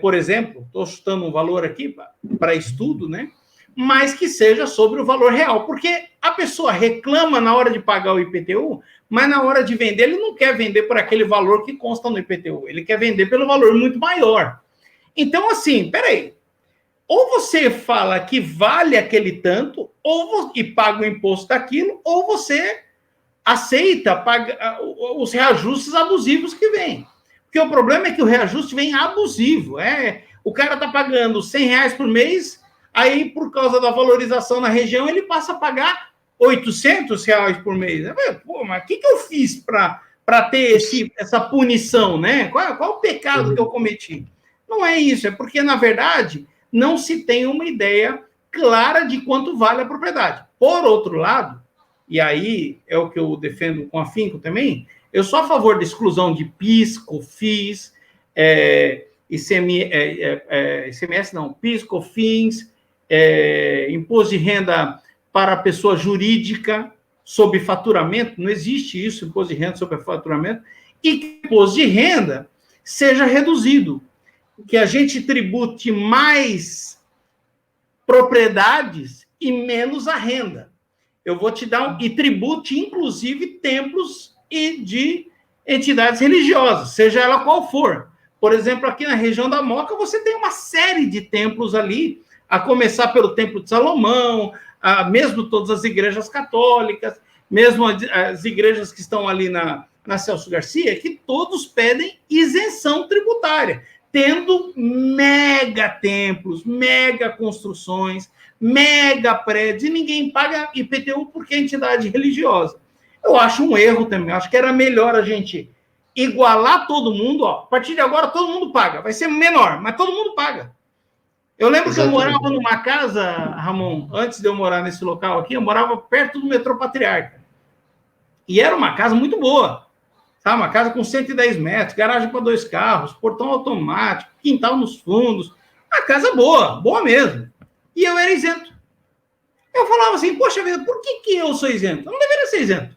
por exemplo, estou chutando um valor aqui para estudo, né? Mas que seja sobre o valor real, porque a pessoa reclama na hora de pagar o IPTU, mas na hora de vender, ele não quer vender por aquele valor que consta no IPTU, ele quer vender pelo valor muito maior. Então, assim, peraí, ou você fala que vale aquele tanto, e paga o imposto daquilo, ou você aceita os reajustes abusivos que vêm. Porque o problema é que o reajuste vem abusivo. O cara está pagando R$100 por mês, aí, por causa da valorização na região, ele passa a pagar R$800 por mês. Pô, mas o que eu fiz para ter essa punição, né? Qual o pecado que eu cometi? Não é isso, é porque, na verdade, não se tem uma ideia clara de quanto vale a propriedade. Por outro lado, e aí é o que eu defendo com afinco também, eu sou a favor da exclusão de PIS, COFINS, ICMS não, PIS, COFINS, imposto de renda para pessoa jurídica sob faturamento, não existe isso, imposto de renda sob faturamento, e que o imposto de renda seja reduzido, que a gente tribute mais propriedades e menos a renda. Eu vou te dar e tribute, inclusive, templos e de entidades religiosas, seja ela qual for. Por exemplo, aqui na região da Moca, você tem uma série de templos ali, a começar pelo Templo de Salomão, mesmo todas as igrejas católicas, mesmo as igrejas que estão ali na Celso Garcia, que todos pedem isenção tributária, tendo mega templos, mega construções, mega prédios, e ninguém paga IPTU porque é entidade religiosa. Eu acho um erro também, acho que era melhor a gente igualar todo mundo, a partir de agora todo mundo paga, vai ser menor, mas todo mundo paga. Eu lembro que eu morava numa casa, Ramon, antes de eu morar nesse local aqui, eu morava perto do metrô Patriarca, e era uma casa muito boa, sabe? Uma casa com 110 metros, garagem para 2 carros, portão automático, quintal nos fundos, uma casa boa, boa mesmo. E eu era isento. Eu falava assim, poxa vida, por que eu sou isento? Eu não deveria ser isento.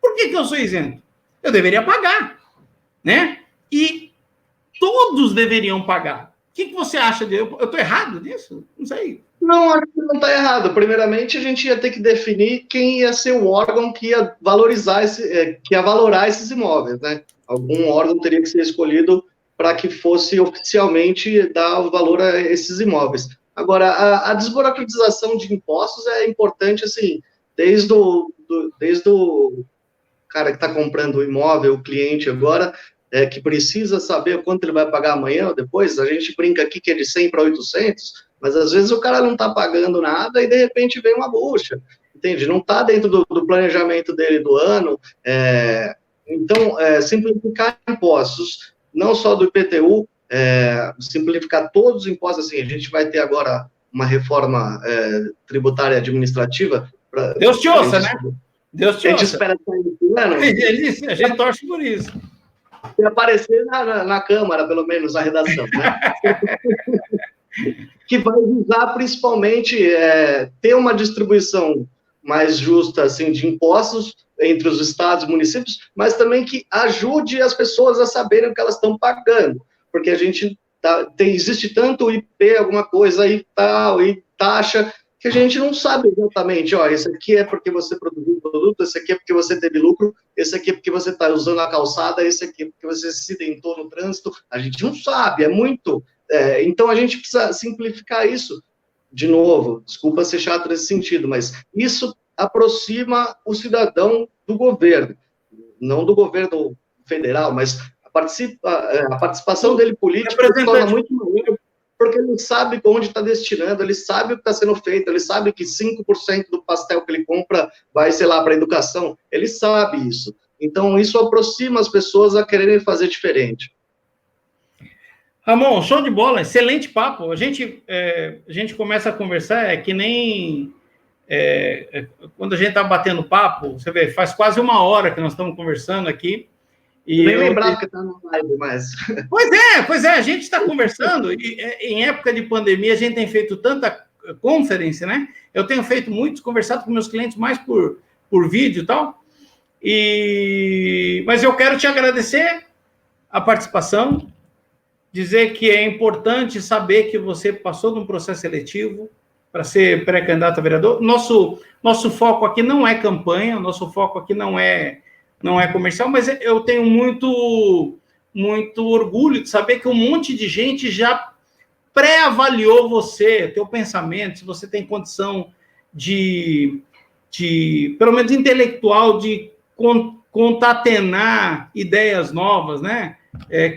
Por que eu sou isento? Eu deveria pagar, né? E todos deveriam pagar. O que você acha de eu estou errado nisso? Não sei. Não, acho que não está errado. Primeiramente, a gente ia ter que definir quem ia ser o órgão que ia valorizar que ia valorar esses imóveis, né? Algum órgão teria que ser escolhido para que fosse oficialmente dar o valor a esses imóveis. Agora, a desburocratização de impostos é importante, assim, desde o cara que está comprando o imóvel, o cliente agora, que precisa saber quanto ele vai pagar amanhã ou depois. A gente brinca aqui que é de 100 para 800, mas às vezes o cara não está pagando nada e de repente vem uma bucha, entende? Não está dentro do planejamento dele do ano. Então, simplificar impostos, não só do IPTU, simplificar todos os impostos. Assim, a gente vai ter agora uma reforma tributária administrativa. Deus te ouça, né? Deus te ouça. A gente espera sair desse ano. A gente torce por isso. E aparecer na Câmara, pelo menos, na redação, né? Que vai visar, principalmente, ter uma distribuição mais justa, assim, de impostos entre os estados e municípios, mas também que ajude as pessoas a saberem o que elas estão pagando, porque a gente existe tanto IP, alguma coisa e tal, e taxa, que a gente não sabe exatamente, esse aqui é porque você produziu o produto, esse aqui é porque você teve lucro, esse aqui é porque você está usando a calçada, esse aqui é porque você se acidentou no trânsito, a gente não sabe, é muito... então a gente precisa simplificar isso, de novo, desculpa ser chato nesse sentido, mas isso aproxima o cidadão do governo, não do governo federal, mas a participação dele política se torna muito maior, porque ele sabe onde está destinando, ele sabe o que está sendo feito, ele sabe que 5% do pastel que ele compra vai, sei lá, para a educação, ele sabe isso. Então, isso aproxima as pessoas a quererem fazer diferente. Ramon, show de bola, excelente papo. A gente começa a conversar, que nem quando a gente está batendo papo, você vê, faz quase 1 hora que nós estamos conversando aqui. E nem lembrava que está no live, mas... Pois é, a gente está conversando, e em época de pandemia a gente tem feito tanta conferência, né? Eu tenho feito muitos, conversado com meus clientes mais por vídeo e tal, mas eu quero te agradecer a participação, dizer que é importante saber que você passou de um processo seletivo para ser pré-candidato a vereador. Nosso foco aqui não é campanha, nosso foco aqui não é comercial, mas eu tenho muito orgulho de saber que um monte de gente já pré-avaliou você, teu pensamento, se você tem condição de pelo menos intelectual, de concatenar ideias novas, né?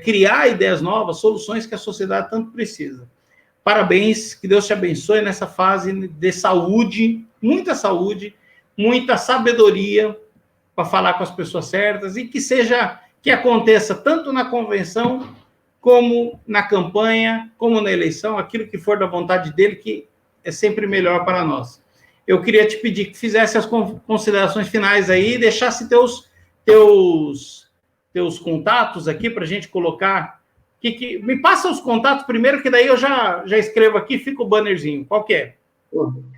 Criar ideias novas, soluções que a sociedade tanto precisa. Parabéns, que Deus te abençoe nessa fase de saúde, muita sabedoria para falar com as pessoas certas e que aconteça tanto na convenção como na campanha, como na eleição, aquilo que for da vontade dele, que é sempre melhor para nós. Eu queria te pedir que fizesse as considerações finais aí, deixasse teus contatos aqui para a gente colocar. Me passa os contatos primeiro, que daí eu já escrevo aqui, fica o bannerzinho. Qual que é?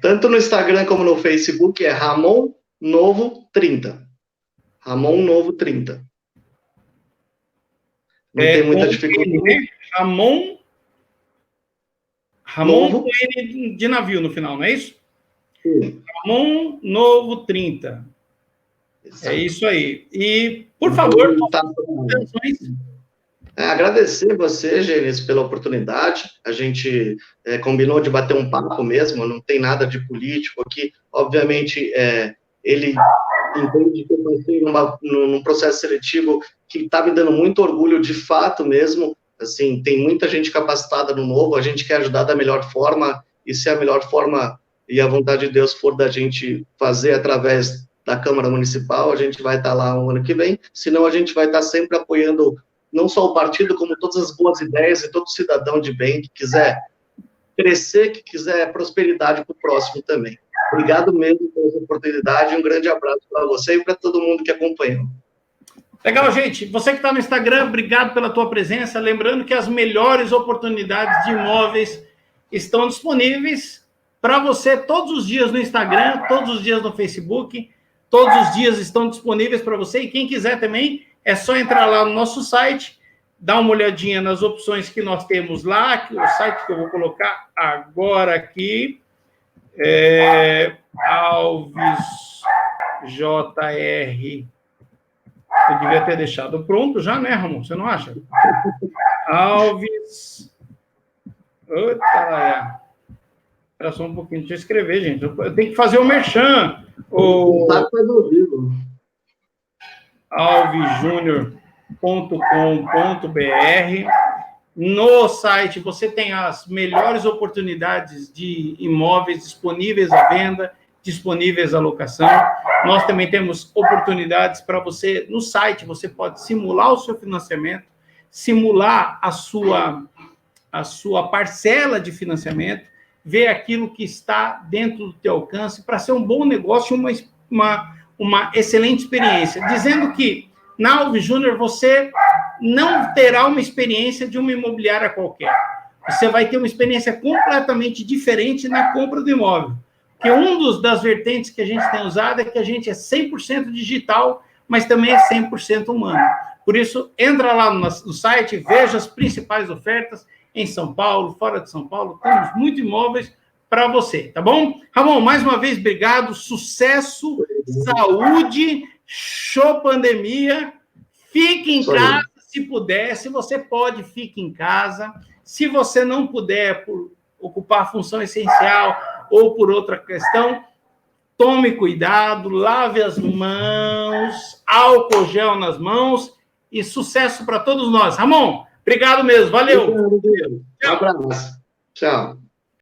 Tanto no Instagram como no Facebook é Ramon Novo 30. Ramon Novo 30. Não tem muita dificuldade. Né? Ramon com N de navio no final, não é isso? Sim. Ramon Novo 30. Exato. É isso aí. E, por favor, agradecer você, Gênesis, pela oportunidade. A gente combinou de bater um papo mesmo, não tem nada de político aqui. Obviamente, ele entende que eu passei num processo seletivo que está me dando muito orgulho, de fato mesmo. Assim, tem muita gente capacitada no Novo, a gente quer ajudar da melhor forma, e se a melhor forma e a vontade de Deus for da gente fazer através da Câmara Municipal, a gente vai estar lá o ano que vem, senão a gente vai estar sempre apoiando não só o partido, como todas as boas ideias e todo cidadão de bem que quiser crescer, que quiser prosperidade para o próximo também. Obrigado mesmo pela oportunidade, um grande abraço para você e para todo mundo que acompanhou. Legal, gente. Você que está no Instagram, obrigado pela tua presença. Lembrando que as melhores oportunidades de imóveis estão disponíveis para você todos os dias no Instagram, todos os dias no Facebook, todos os dias estão disponíveis para você. E quem quiser também, é só entrar lá no nosso site, dar uma olhadinha nas opções que nós temos lá, que o site que eu vou colocar agora aqui Alves JR. Eu devia ter deixado pronto já, né, Ramon? Você não acha? Alves. Espera só um pouquinho, deixa eu escrever, gente. Eu tenho que fazer o merchan. alvesjunior.com.br. No site você tem as melhores oportunidades de imóveis disponíveis à venda, disponíveis à locação. Nós também temos oportunidades para você, no site, você pode simular o seu financiamento, simular a sua parcela de financiamento, ver aquilo que está dentro do teu alcance para ser um bom negócio, uma excelente experiência. Dizendo que na Alves Júnior você não terá uma experiência de uma imobiliária qualquer. Você vai ter uma experiência completamente diferente na compra do imóvel. Porque das vertentes que a gente tem usado é que a gente é 100% digital, mas também é 100% humano. Por isso, entra lá no site, veja as principais ofertas em São Paulo, fora de São Paulo. Temos muitos imóveis para você, tá bom? Ramon, mais uma vez, obrigado. Sucesso, saúde, show pandemia. Fique em casa, se puder. Se você pode, fique em casa. Se você não puder, por ocupar a função essencial ou por outra questão, tome cuidado, lave as mãos, álcool gel nas mãos e sucesso para todos nós. Ramon, obrigado mesmo, valeu. Um abraço. Tchau.